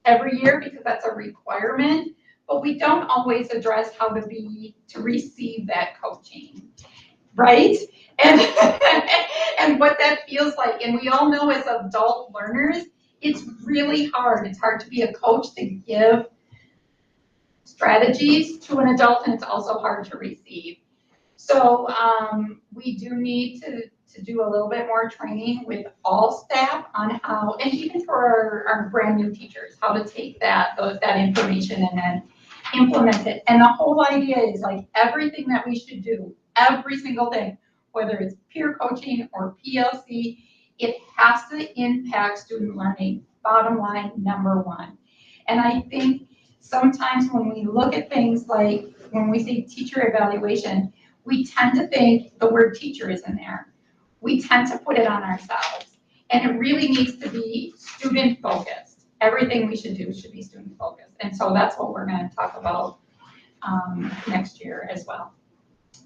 every year because that's a requirement, but we don't always address how to receive that coaching, right? And, and what that feels like. And we all know as adult learners, it's really hard. It's hard to be a coach to give strategies to an adult, and it's also hard to receive. So we do need to do a little bit more training with all staff on how, and even for our brand new teachers, how to take that information and then implement it. And the whole idea is like everything that we should do, every single thing, whether it's peer coaching or PLC, it has to impact student learning, bottom line, number one. And I think sometimes when we look at things like, when we say teacher evaluation, we tend to think the word teacher is in there. We tend to put it on ourselves. And it really needs to be student focused. Everything we should do should be student focused. And so that's what we're going to talk about next year as well.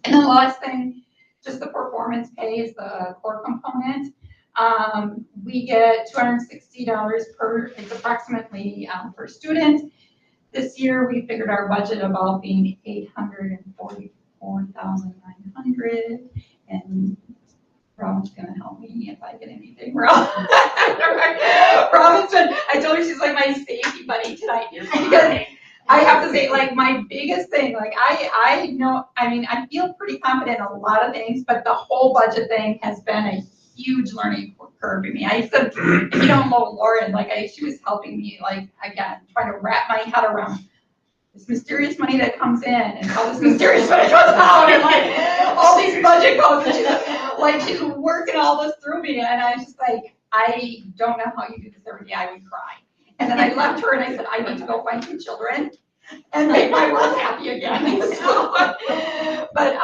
And the last thing, just the performance pay is the core component. We get $260 it's approximately per student. This year, we figured our budget about being $844,900, and Robin's gonna help me if I get anything wrong. Robinson, I told her she's like my safety buddy tonight. Because I have to say, like, my biggest thing, like, I know, I mean, I feel pretty confident in a lot of things, but the whole budget thing has been a huge learning curve for me. I said, if you don't know Lauren, like, she was helping me, like, again, trying to wrap my head around this mysterious money that comes in and how this mysterious money goes out and like all these budget codes and she's working all this through me and I was just like, I don't know how you do this every day. I would cry. And then I left her and I said, I need to go find 2 children and make my world happy again. So, but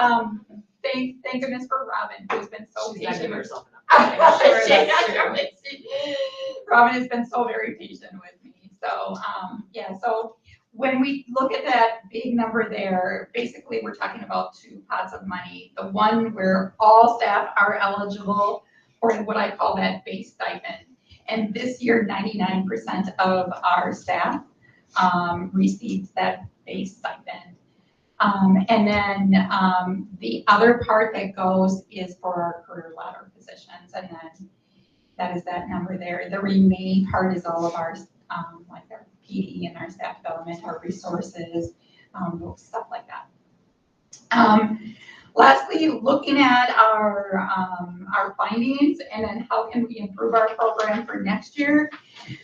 thank goodness for Robin, who's been so She's not patient. giving herself enough. Sure, Robin has been so very patient with me. So, yeah, so when we look at that big number there, basically we're talking about 2 pots of money. The one where all staff are eligible for what I call that base stipend. And this year, 99% of our staff received that base stipend. And then the other part that goes is for our career ladder positions, and then that is that number there. The remaining part is all of our, like our PD and our staff development, our resources, stuff like that. Lastly, looking at our findings and then how can we improve our program for next year.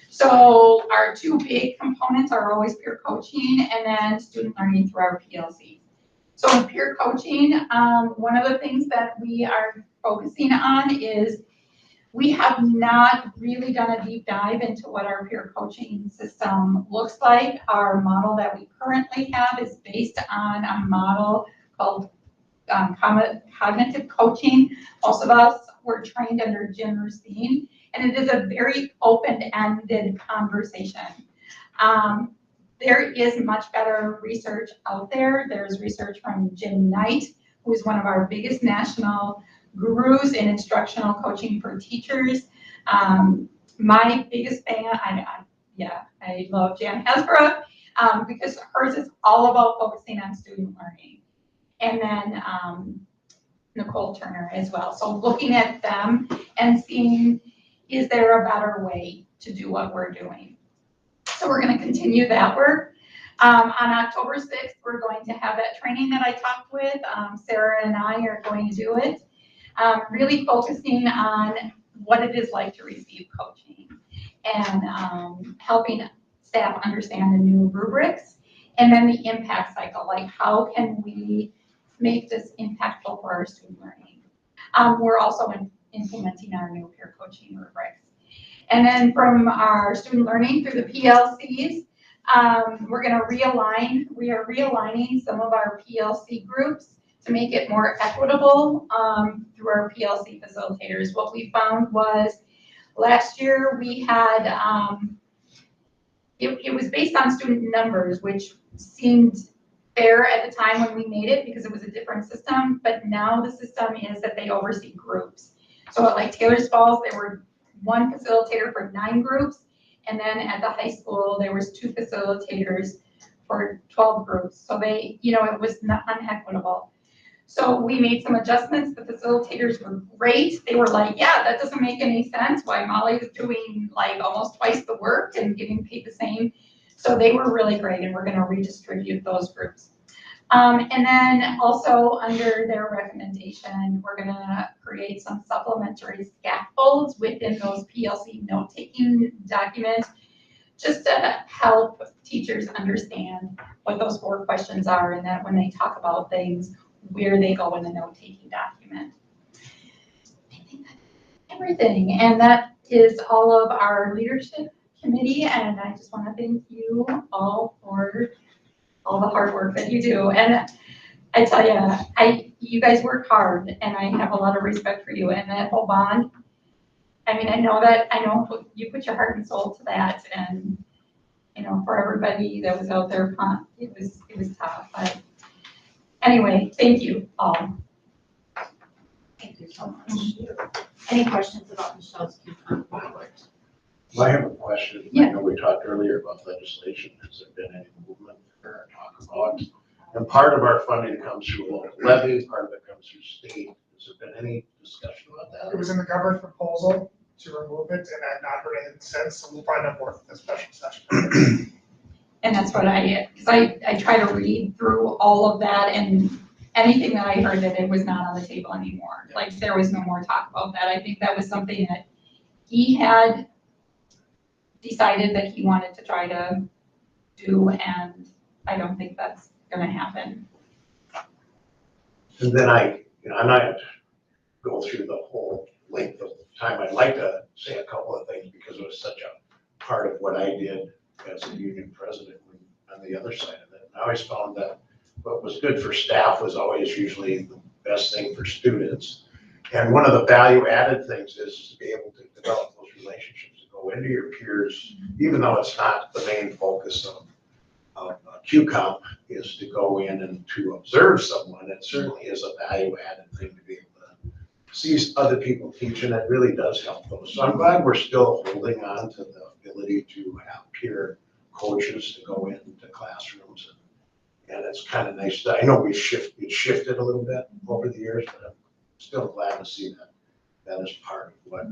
So our 2 big components are always peer coaching and then student learning through our PLCs. So in peer coaching, one of the things that we are focusing on is we have not really done a deep dive into what our peer coaching system looks like. Our model that we currently have is based on a model called cognitive coaching. Most of us were trained under Jim Racine, and it is a very open-ended conversation. There is much better research out there. There's research from Jim Knight, who is one of our biggest national gurus in instructional coaching for teachers. My biggest fan, I love Jan Hasbrook because hers is all about focusing on student learning. And then Nicole Turner as well. So looking at them and seeing, is there a better way to do what we're doing? So we're going to continue that work. On October 6th, we're going to have that training that I talked with. Sarah and I are going to do it, really focusing on what it is like to receive coaching and helping staff understand the new rubrics and then the impact cycle, like how can we make this impactful for our student learning. We're also implementing our new peer coaching rubrics. And then from our student learning through the PLCs, we're going to we are realigning some of our PLC groups to make it more equitable through our PLC facilitators. What we found was last year we had, it was based on student numbers, which seemed fair at the time when we made it because it was a different system, but now the system is that they oversee groups. So at like Taylor's Falls, there were 1 facilitator for 9 groups, and then at the high school, there was 2 facilitators for 12 groups. So they, it was not unequitable. So we made some adjustments. The facilitators were great. They were like, yeah, that doesn't make any sense. Why Molly is doing like almost twice the work and getting paid the same. So they were really great, and we're going to redistribute those groups. And then also under their recommendation, we're going to create some supplementary scaffolds within those PLC note-taking documents just to help teachers understand what those 4 questions are and that when they talk about things, where they go in the note-taking document. I think that's everything. And that is all of our leadership committee, and I just want to thank you all for all the hard work that you do. And I tell you, you guys work hard, and I have a lot of respect for you. And that whole bond, I mean, I know you put your heart and soul to that, and for everybody that was out there, it was tough. But anyway, thank you all. Thank you so much. Any questions about Michelle's QCOM report? I have a question. Yeah. I know we talked earlier about legislation. Has there been any movement or talk about? And part of our funding comes through local levy, part of it comes through state. Has there been any discussion about It that? was in the government proposal to remove it, and I've not heard anything since, so we'll find out more at the special session. And that's what because I try to read through all of that, and anything that I heard that it was not on the table anymore. Like there was no more talk about that. I think that was something that he had decided that he wanted to try to do, and I don't think that's gonna happen. And then I'm not gonna go through the whole length of time. I'd like to say a couple of things because it was such a part of what I did as a union president on the other side of it. And I always found that what was good for staff was always usually the best thing for students. And one of the value added things is to be able to develop those relationships, to go into your peers, even though it's not the main focus of QComp is to go in and to observe someone. It certainly is a value added thing to be able to see other people teach, and it really does help those. So I'm glad we're still holding on to the ability to have peer coaches to go into classrooms. And it's kind of nice. I know we've shifted a little bit over the years, but I'm still glad to see that that is part of what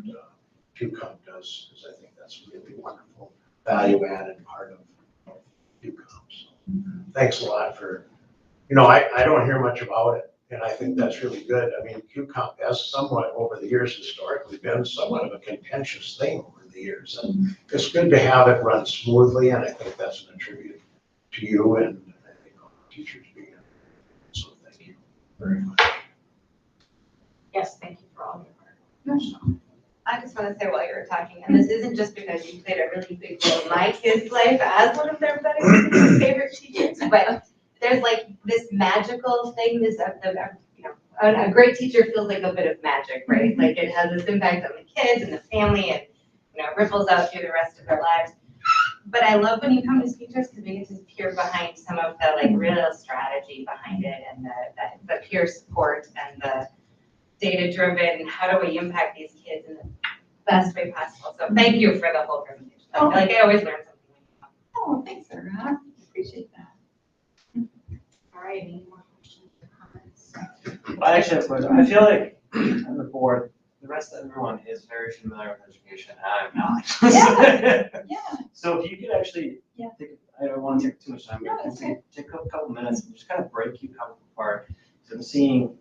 QComp does, because I think that's a really wonderful value added part of QComp. So thanks a lot for, I don't hear much about it, and I think that's really good. I mean, QComp has somewhat over the years historically been somewhat of a contentious thing over the years, and it's good to have it run smoothly, and I think that's an attribute to you and I think all the teachers being here. So thank you very much. Yes, thank you for all your work. I just want to say while you were talking, and this isn't just because you played a really big role in my kids' life as one of their favorite teachers, but there's like this magical thing, a great teacher feels like a bit of magic, right? Like it has this impact on the kids and the family and, ripples out through the rest of their lives. But I love when you come to speakers because we get to peer behind some of the like real strategy behind it and the peer support and the data-driven, how do we impact these kids in the best way possible? So thank you for the whole presentation. I feel like I always learn something. Oh, thanks, Sarah. Appreciate that. All right, any more questions or comments? I actually have a question. I feel like on the board, the rest of everyone is very familiar with education, and I'm not. Yeah. So if you could actually, Yeah. I don't want to take too much time, No, but that's okay. take a couple minutes and just kind of break QComp apart. So I'm seeing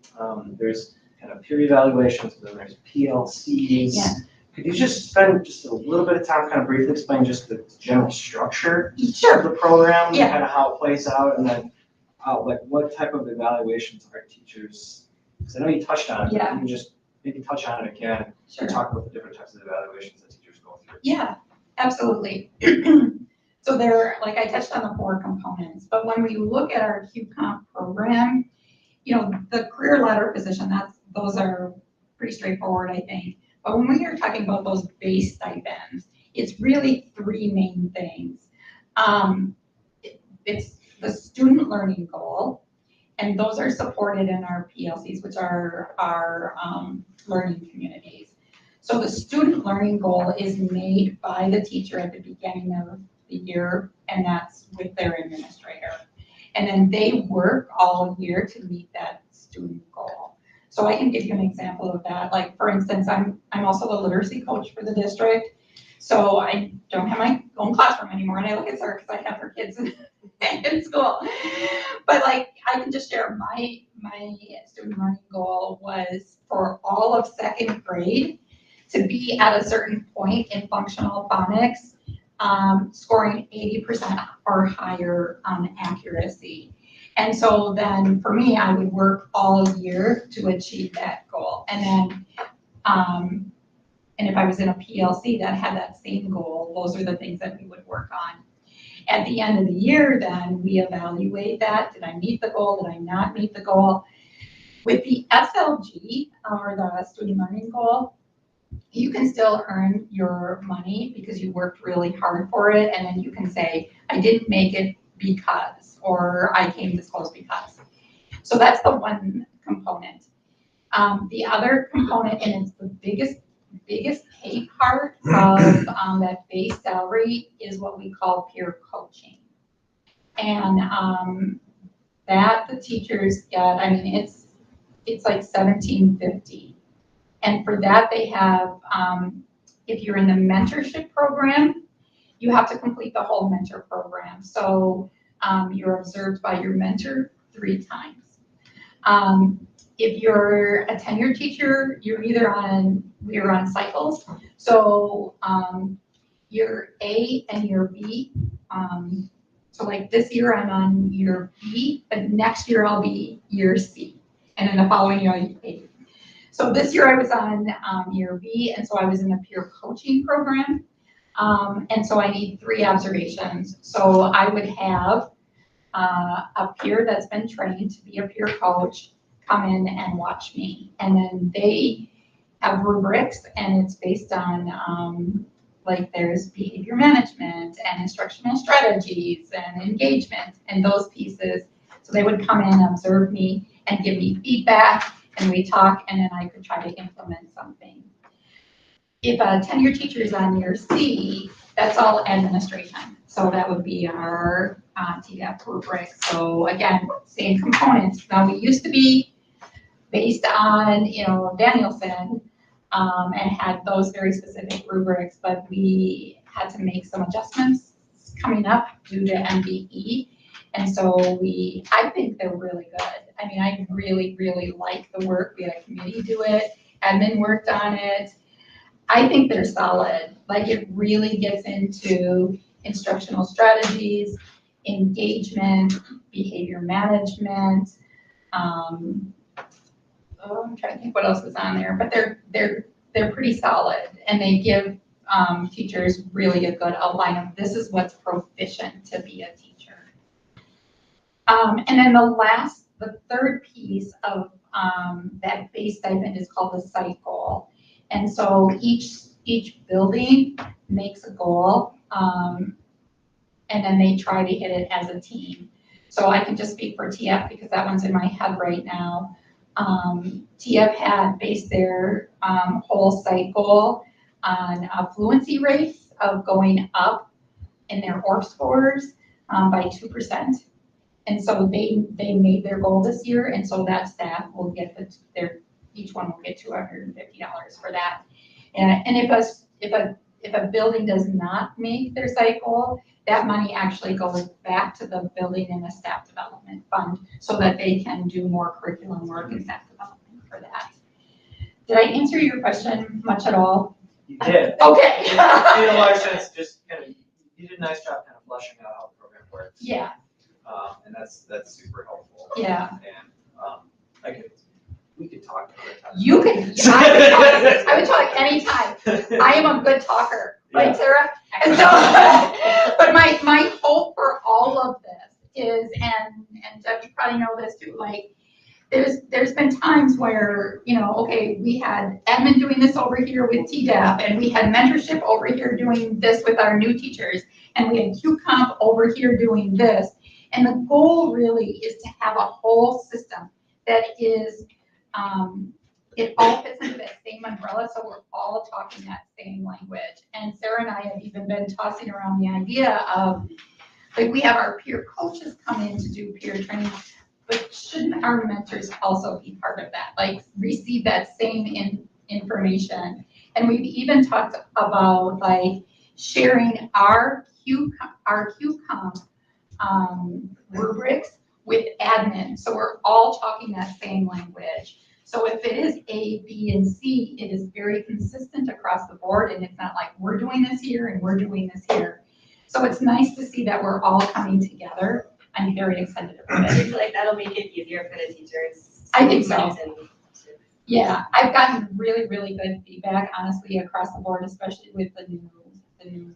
there's kind of peer evaluations, and then there's PLCs. Yeah. Could you just spend just a little bit of time kind of briefly explain just the general structure Sure. of the program, Yeah. and kind of how it plays out, and then like what type of evaluations are teachers, because I know you touched on it, but Yeah. you can just maybe touch on it again Sure. and talk about the different types of evaluations that teachers go through. Yeah, absolutely. So like I touched on the 4 components, but when we look at our QComp program, the career ladder position, those are pretty straightforward, I think. But when we are talking about those base stipends, it's really 3 main things. It's the student learning goal, and those are supported in our PLCs, which are our learning communities. So the student learning goal is made by the teacher at the beginning of the year, and that's with their administrator. And then they work all year to meet that student goal. So I can give you an example of that. Like, for instance, I'm also a literacy coach for the district. So I don't have my own classroom anymore, and I look at her because I have her kids in school. But like, I can just share my student learning goal was for all of 2nd grade to be at a certain point in functional phonics, scoring 80% or higher accuracy. And so then for me, I would work all year to achieve that goal. And then, and if I was in a PLC that had that same goal, those are the things that we would work on. At the end of the year, then we evaluate that. Did I meet the goal? Did I not meet the goal? With the SLG, or the student learning goal, you can still earn your money because you worked really hard for it. And then you can say, I didn't make it because, or I came this close because. So that's the one component. The other component, and it's the biggest pay part of that base salary, is what we call peer coaching. And that the teachers get, I mean, it's like $17.50. And for that, they have, if you're in the mentorship program, you have to complete the whole mentor program. So you're observed by your mentor 3 times. If you're a tenured teacher, we're on cycles. So your A and your B So like this year I'm on year B, but next year I'll be year C. And then the following year I'll be A. So this year I was on year B, and so I was in the peer coaching program. And so I need 3 observations. So I would have a peer that's been trained to be a peer coach come in and watch me. And then they have rubrics, and it's based on like there's behavior management and instructional strategies and engagement and those pieces. So they would come in, observe me, and give me feedback, and we talk, and then I could try to implement something. If a tenured teacher is on year C, that's all administration. So that would be our TDAP rubric. So again, same components. Now, we used to be based on, Danielson, and had those very specific rubrics, but we had to make some adjustments coming up due to MBE. And so I think they're really good. I mean, I really, really like the work. We had a committee do it, admin worked on it. I think they're solid. Like, it really gets into instructional strategies, engagement, behavior management. I'm trying to think what else was on there, but they're pretty solid, and they give teachers really a good outline of this is what's proficient to be a teacher. And then the third piece of that base stipend is called the site goal. And so each building makes a goal, and then they try to hit it as a team. So I can just speak for TF because that one's in my head right now. TF had based their whole site goal on fluency rates of going up in their ORF scores by 2%. And so they made their goal this year, and so that staff will get each one will get $250 for that. And if a building does not make their site goal, that money actually goes back to the building in a staff development fund so that they can do more curriculum work and staff development for that. Did I answer your question much at all? You did. Okay. It made a lot of sense, just you did a nice job kind of fleshing out how the program works. Yeah. And that's super helpful. Yeah. And we could talk another time. You could, I would talk anytime. I am a good talker, right, Sarah? And so, but my hope for all of this is, and Jeff, you probably know this too, like, there's been times where, okay, we had admin doing this over here with TDAP, and we had mentorship over here doing this with our new teachers, and we had QComp over here doing this. And the goal really is to have a whole system that is, it all fits into that same umbrella, so we're all talking that same language. And Sarah and I have even been tossing around the idea of, like, we have our peer coaches come in to do peer training, but shouldn't our mentors also be part of that? Like, receive that same information. And we've even talked about, like, sharing our QComp rubrics with admin. So we're all talking that same language. So if it is A, B, and C, it is very consistent across the board, and it's not like we're doing this here and we're doing this here. So it's nice to see that we're all coming together. I'm very excited about I it. feel like that'll make it easier for the teachers. I think so. And- Yeah, I've gotten really, really good feedback, honestly, across the board, especially with the new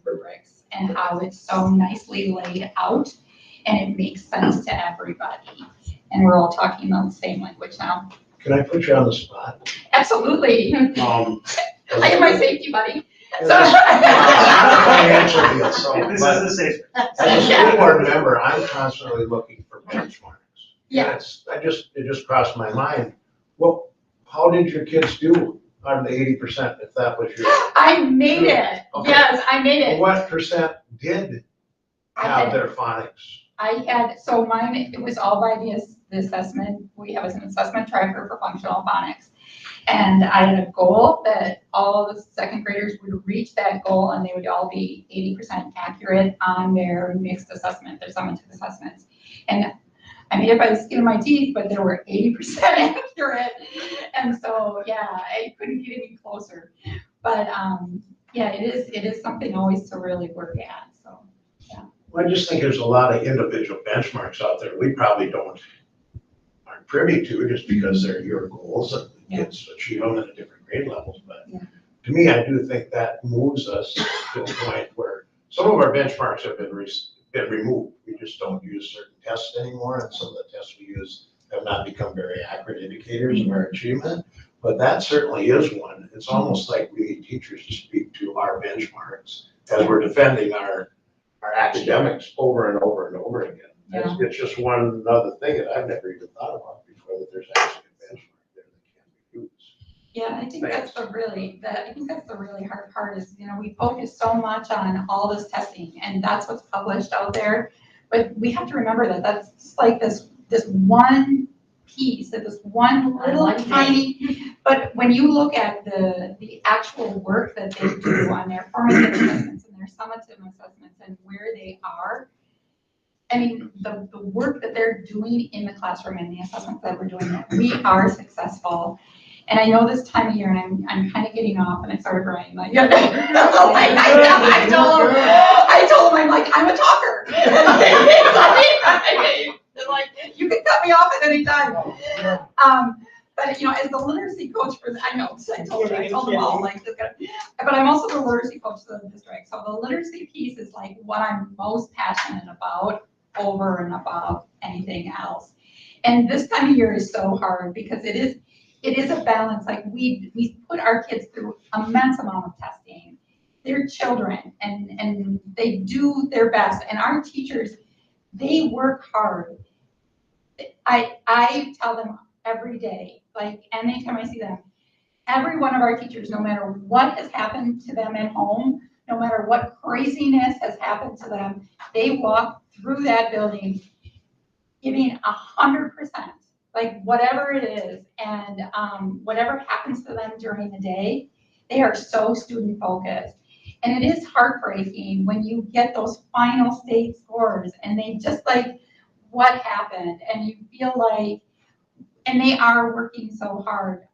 rubrics and how it's so nicely laid out, and it makes sense to everybody. And we're all talking the same language now. Can I put you on the spot? Absolutely. I am my safety buddy. It's not a financial deal, so, This but is the safe. as a school board member, I'm constantly looking for benchmarks. Yeah. And it just crossed my mind. Well, how did your kids do out of the 80%, if that was your? I made it. Okay. Yes, I made it. What percent did have their phonics? So mine, it was all by the assessment. We have an assessment tracker for functional phonics. And I had a goal that all the second graders would reach that goal, and they would all be 80% accurate on their mixed assessment, their summative assessments. And I made it by the skin of my teeth, but they were 80% accurate. And so, yeah, I couldn't get any closer. But yeah, it is something always to really work at. So, yeah. Well, I just think there's a lot of individual benchmarks out there we probably aren't privy to just because they're your goals and the kids achieve them at different grade levels. But to me, I do think that moves us to a point where some of our benchmarks have been removed. We just don't use certain tests anymore, and some of the tests we use have not become very accurate indicators of our achievement. But that certainly is one. It's almost like we need teachers to speak to our benchmarks as we're defending our academics over and over and over again. It's just one other thing that I've never even thought about before, that there's actually a benchmark there that can be used. Yeah, I think that's the really hard part is, we focus so much on all this testing and that's what's published out there. But we have to remember that that's like this one piece, that this one little tiny, but when you look at the actual work that they do on their formative assessments and their summative assessments and where they are, I mean, the work that they're doing in the classroom and the assessments that we're doing, that we are successful. And I know this time of year, and I'm kind of getting off, and I started crying, like, I told him, I'm like, I'm a talker. They're like, you can cut me off at any time. But as the literacy coach I told them all, like, but I'm also the literacy coach for the district. So the literacy piece is like what I'm most passionate about over and above anything else. And this time of year is so hard because it is a balance. Like we put our kids through immense amount of testing. They're children and they do their best. And our teachers, they work hard. I tell them every day, like anytime I see them, every one of our teachers, no matter what has happened to them at home, no matter what craziness has happened to them, they walk through that building giving 100%. Like whatever it is, and whatever happens to them during the day, they are so student focused. And it is heartbreaking when you get those final state scores and they just like, what happened? And you feel like, and they are working so hard.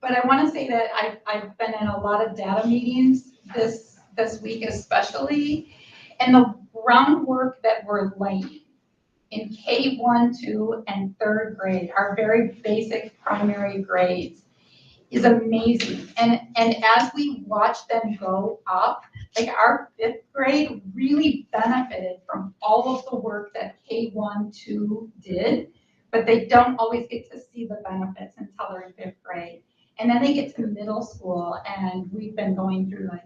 But I want to say that I've been in a lot of data meetings this week especially, and the groundwork that we're laying in K1, 2, and 3rd grade, our very basic primary grades, is amazing. And as we watch them go up, like our 5th grade really benefited from all of the work that K1, 2 did, but they don't always get to see the benefits until they're in 5th grade. And then they get to middle school, and we've been going through like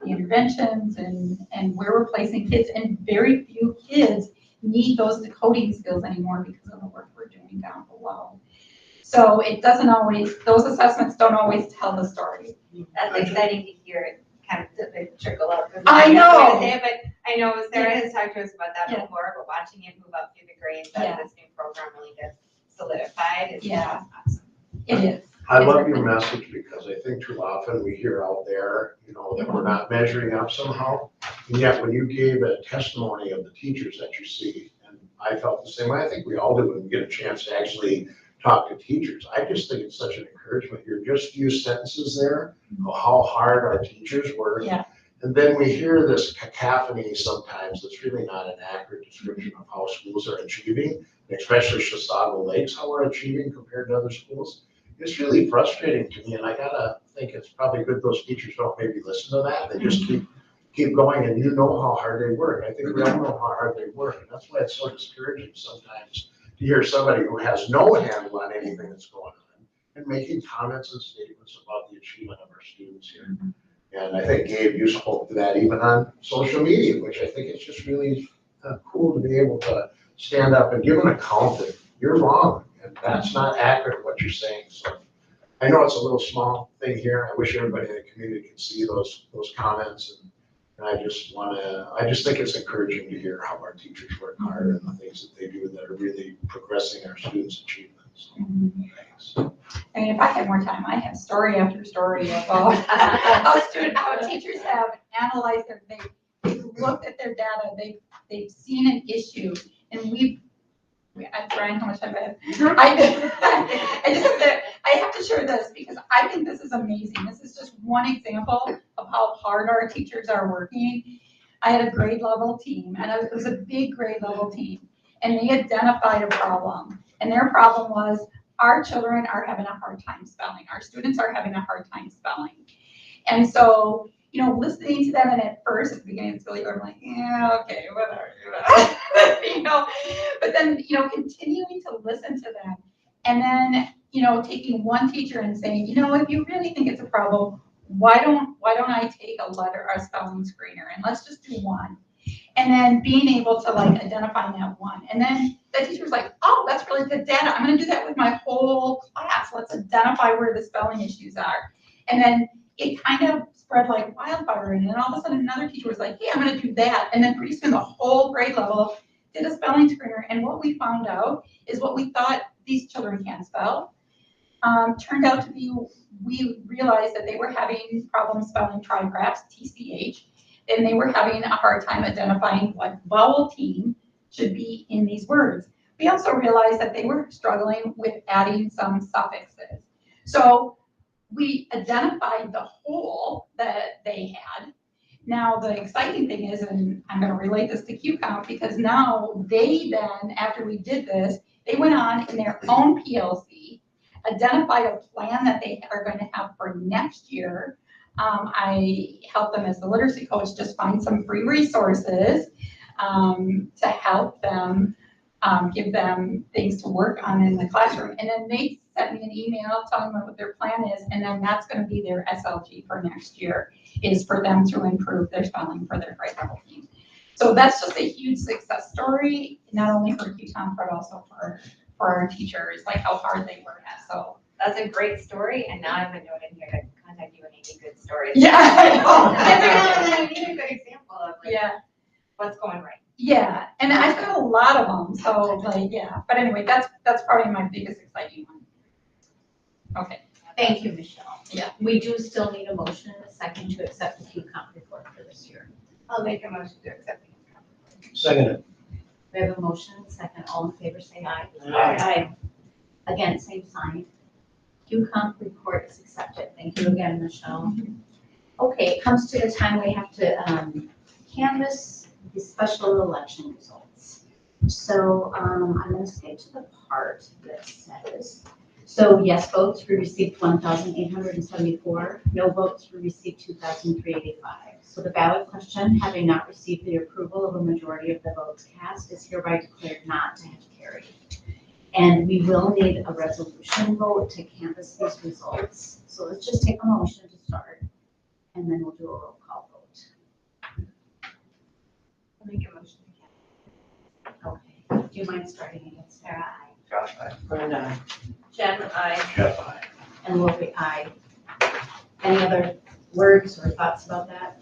the interventions and where we're placing kids, and very few kids need those decoding skills anymore because of the work we're doing down below. So it doesn't always, those assessments don't always tell the story. That's exciting to hear it kind of the trickle up. I know. But I know Sarah has talked to us about that before, but watching it move up through the grades as this new program really gets solidified is awesome. It is. I love your message because I think too often we hear out there, that we're not measuring up somehow. And yet when you gave a testimony of the teachers that you see, and I felt the same way, I think we all do when we get a chance to actually talk to teachers. I just think it's such an encouragement. You're just few sentences there of how hard our teachers work. Yeah. And then we hear this cacophony sometimes that's really not an accurate description of how schools are achieving, especially Chisago Lakes, how we're achieving compared to other schools. It's really frustrating to me, and I gotta think it's probably good those teachers don't maybe listen to that. They just keep going, and you know how hard they work. I think we all know how hard they work, and that's why it's so discouraging sometimes to hear somebody who has no handle on anything that's going on and making comments and statements about the achievement of our students here. And I think, Gabe, you spoke to that even on social media, which I think it's just really cool to be able to stand up and give an account that you're wrong and that's not accurate what you're saying. So I know it's a little small thing here. I wish everybody in the community could see those comments, and I just think it's encouraging to hear how our teachers work hard and the things that they do that are really progressing our students' achievements. Thanks. I mean, if I had more time, I have story after story about how teachers have analyzed they've looked at their data, they've seen an issue, and Brian, how much time I have? I have to share this because I think this is amazing. This is just one example of how hard our teachers are working. I had a grade level team, and it was a big grade level team, and they identified a problem. And their problem was, our children are having a hard time spelling. Our students are having a hard time spelling. And so, you know, listening to them, and at first, at the beginning of the school year, I'm like, yeah, okay, whatever, you know. But then, you know, continuing to listen to them, and then, you know, taking one teacher and saying, you know, if you really think it's a problem, why don't I take a spelling screener, and let's just do one. And then being able to like identify that one. And then the teacher was like, oh, that's really good data. I'm gonna do that with my whole class. Let's identify where the spelling issues are. And then it kind of spread like wildfire. And then all of a sudden another teacher was like, hey, I'm gonna do that. And then pretty soon the whole grade level did a spelling screener. And what we found out is what we thought these children can't spell turned out to be, we realized that they were having problems spelling trigraphs, TCH, and they were having a hard time identifying what vowel team should be in these words. We also realized that they were struggling with adding some suffixes. So we identified the hole that they had. Now, the exciting thing is, and I'm going to relate this to QComp, because now they then, after we did this, they went on in their own PLC, identified a plan that they are going to have for next year. I helped them as the literacy coach just find some free resources to help them, give them things to work on in the classroom. And then they sent me an email telling me what their plan is, and then that's going to be their SLG for next year, is for them to improve their spelling for their grade level team. So that's just a huge success story, not only for QComp, but also for our teachers, like how hard they work at. So That's a great story, and now I've been noting here to contact you when you need good stories. yeah, I know. Every now and then we need a good example of like Yeah. what's going right. Yeah, and I've got a lot of them, so like, yeah. But anyway, that's probably my biggest exciting one. Okay. Thank you, Michelle. Yeah. We do still need a motion and a second to accept the QComp report for this year. I'll make a motion to accept the Second. We have a motion and a second. All in favor, say aye. Aye. Again, same sign. QComp report is accepted. Thank you again, Michelle. Okay, it comes to the time we have to canvass the special election results. So I'm going to skip to the part that says, so yes votes, we received 1,874. No votes, we received 2,385. So the ballot question, having not received the approval of a majority of the votes cast, is hereby declared not to have carried. And we will need a resolution vote to canvass these results. So let's just take a motion to start, and then we'll do a roll call vote. I'll make a motion to canvass. Okay. Do you mind starting again, Sarah? Aye. Josh, I. Brenda. Jen, I. Jeff, aye. And Lori, aye. Any other words or thoughts about that?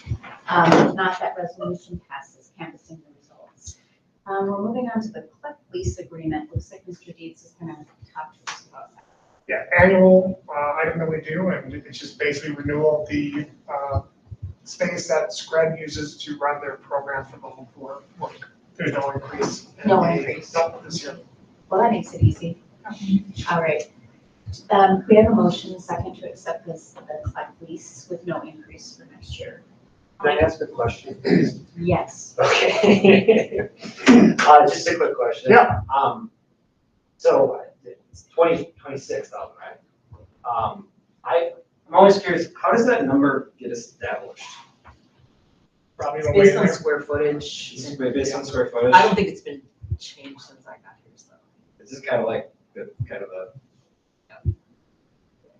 If not, that resolution passes, canvassing the results. We're moving on to the CLEC lease agreement. Looks like Mr. Dietz is going to talk to us about that. Yeah, annual item that we do, and it's just basically renewal of the space that Scred uses to run their program for the whole floor. There's no increase. No increase. No, this year. Well, that makes it easy. All right. We have a motion, a second, to accept the CLEC lease with no increase for next year. Can I ask a question, please? Yes. Okay. Just a quick question. Yeah. So it's 26,000, right? I'm always curious, how does that number get established? Probably It's the way based on there. square footage. Is it based on square footage? I don't think it's been changed since I got here, so. Is this kind of like the, kind of a,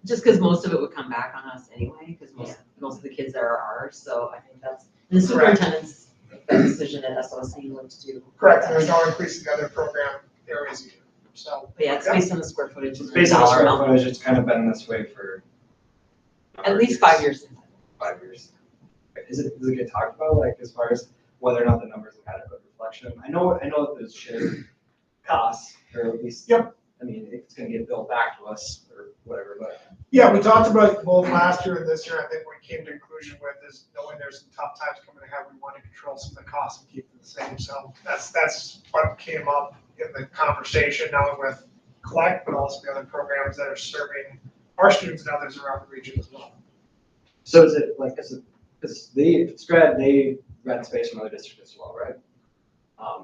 Just because most of it would come back on us anyway, because most of the kids there are ours, so I think that's, the superintendent's that decision at SOC what to do. Correct, and there's no increase in the other program areas either, so. But yeah, it's based on the square footage. it's and based on dollar square amount. footage, it's kind of been this way for. At least 5 years. 5 years. Does it get talked about, like, as far as whether or not the numbers have adequate reflection? I know that there's shared costs, or at least. Yep. I mean, it's gonna get billed back to us or whatever, but. Yeah, we talked about it both last year and this year. I think what we came to conclusion with is knowing there's some tough times coming ahead, we want to control some of the costs and keep them the same. So that's what came up in the conversation, not only with CLEC, but also the other programs that are serving our students and others around the region as well. So is it like, is it Because they rent space from other districts as well, right?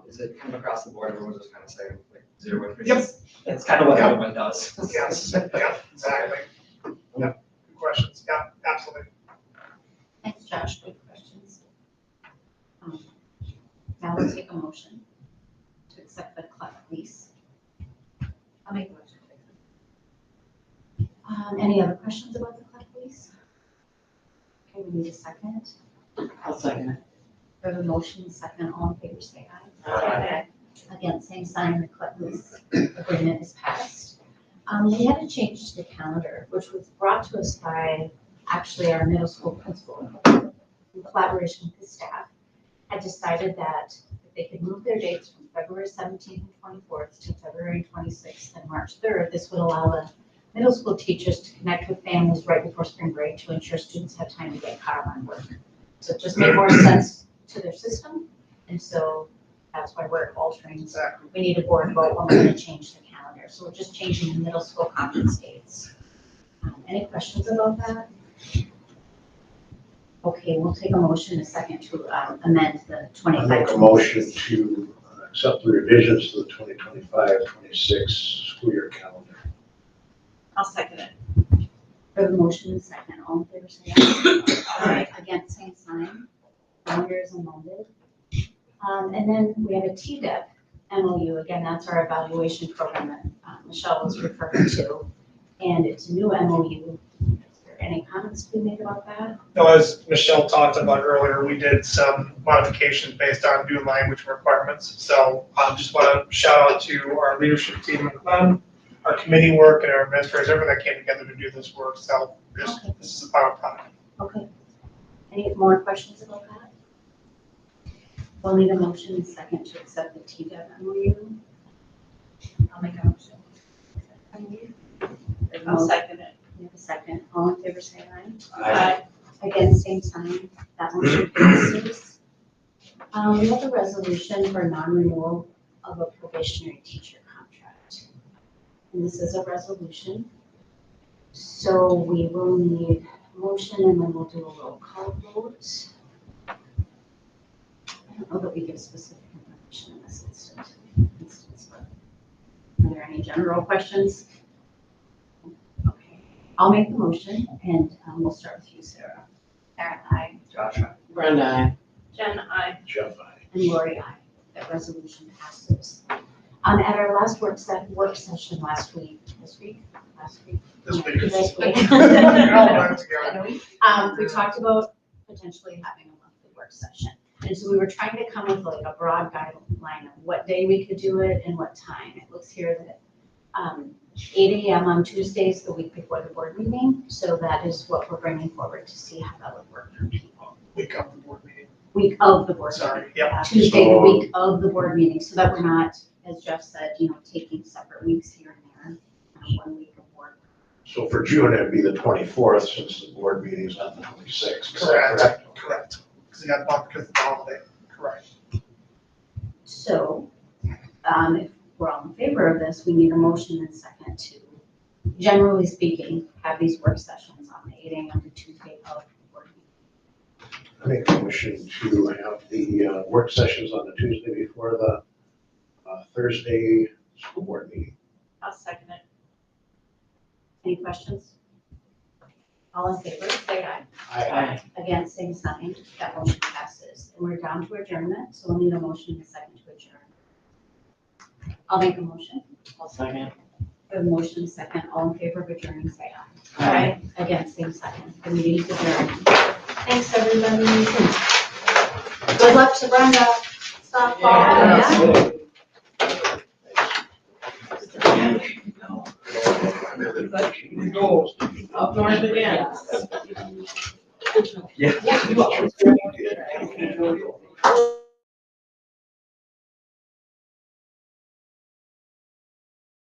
Is it kind of across the board, everyone's just kind of saying like zero increases? That's kind of what everyone does. Yes, yeah, exactly. Yep, good questions, yeah, absolutely. Thanks, Josh, good questions. Now we'll take a motion to accept the club lease. I'll make a motion. Any other questions about the club lease? Okay, we need a second. I'll second it. We have a motion, second, all in favor, say aye. Aye. Again, same sign, the club lease agreement is passed. We had a change to the calendar, which was brought to us by actually our middle school principal, in collaboration with the staff, had decided that if they could move their dates from February 17th and 24th to February 26th and March 3rd, this would allow the middle school teachers to connect with families right before spring break to ensure students have time to get caught up on work. So it just made more sense to their system, and so that's why we're altering. Exactly. We need a board vote when we're gonna change the calendar, so we're just changing the middle school conference dates. Any questions about that? Okay, we'll take a motion in a second to amend the I 25. make a motion to accept the revisions to the 2025-26 school year calendar. I'll second it. We have a motion in a second, all in favor, say aye. Aye. Against, same sign. Calendar is amended. And then we have a TDEP MOU, again, that's our evaluation program that Michelle was referring to. And it's a new MOU. Is there any comments to be made about that? No, as Michelle talked about earlier, we did some modifications based on new language requirements. So just want to shout out to our leadership team and our committee work and our administrators, everyone that came together to do this work. So this is the final product. Okay. Any more questions about that? We'll need a motion and second to accept the TDEP MOU. I'll make a motion. I'll second it. We have a second. All in favor, say aye. Aye. Again, same sign. That motion passes. We have a resolution for non-renewal of a probationary teacher contract. And this is a resolution. So we will need a motion and then we'll do a roll call vote. I don't know that we give specific information in this instance, but are there any general questions? Okay, I'll make the motion and we'll start with you, Sarah. Aaron, aye. Josh, Brenda, aye. Jen, aye. Jeff, aye. And Lori, aye. That resolution passes. At our last work session last week, This week. This week. All done together. We talked about potentially having a monthly work session. And so we were trying to come with like a broad guideline of what day we could do it and what time. It looks here that 8 a.m. on Tuesdays, the week before the board meeting. So that is what we're bringing forward to see how that would work for people. Week of the board meeting. Week of the board. Sorry, meeting. yep. Tuesday, the So- week of the board meeting, so that we're not, as Jeff said, taking separate weeks here and there, 1 week of work. So for June, it'd be the 24th since the board meeting's on the 26th. Is that Correct. Correct. Because you got bumped because of the holiday. Correct. So, if we're all in favor of this, we need a motion and second to, generally speaking, have these work sessions on the 8 a.m. to Tuesday of the board meeting. I make a motion to have the work sessions on the Tuesday before the Thursday school board meeting. I'll second it. Any questions? All in favor, say aye. Aye. Against, same sign. That motion passes. And we're down to adjournment, so we'll need a motion and a second to adjourn. I'll make a motion. I'll second. A motion and a second. All in favor of adjourning, say aye. Aye. Against, same sign. The meeting is adjourned. Thanks, everybody. Good luck to Brenda. Softball. Yeah. Up north again. Yeah. Yeah.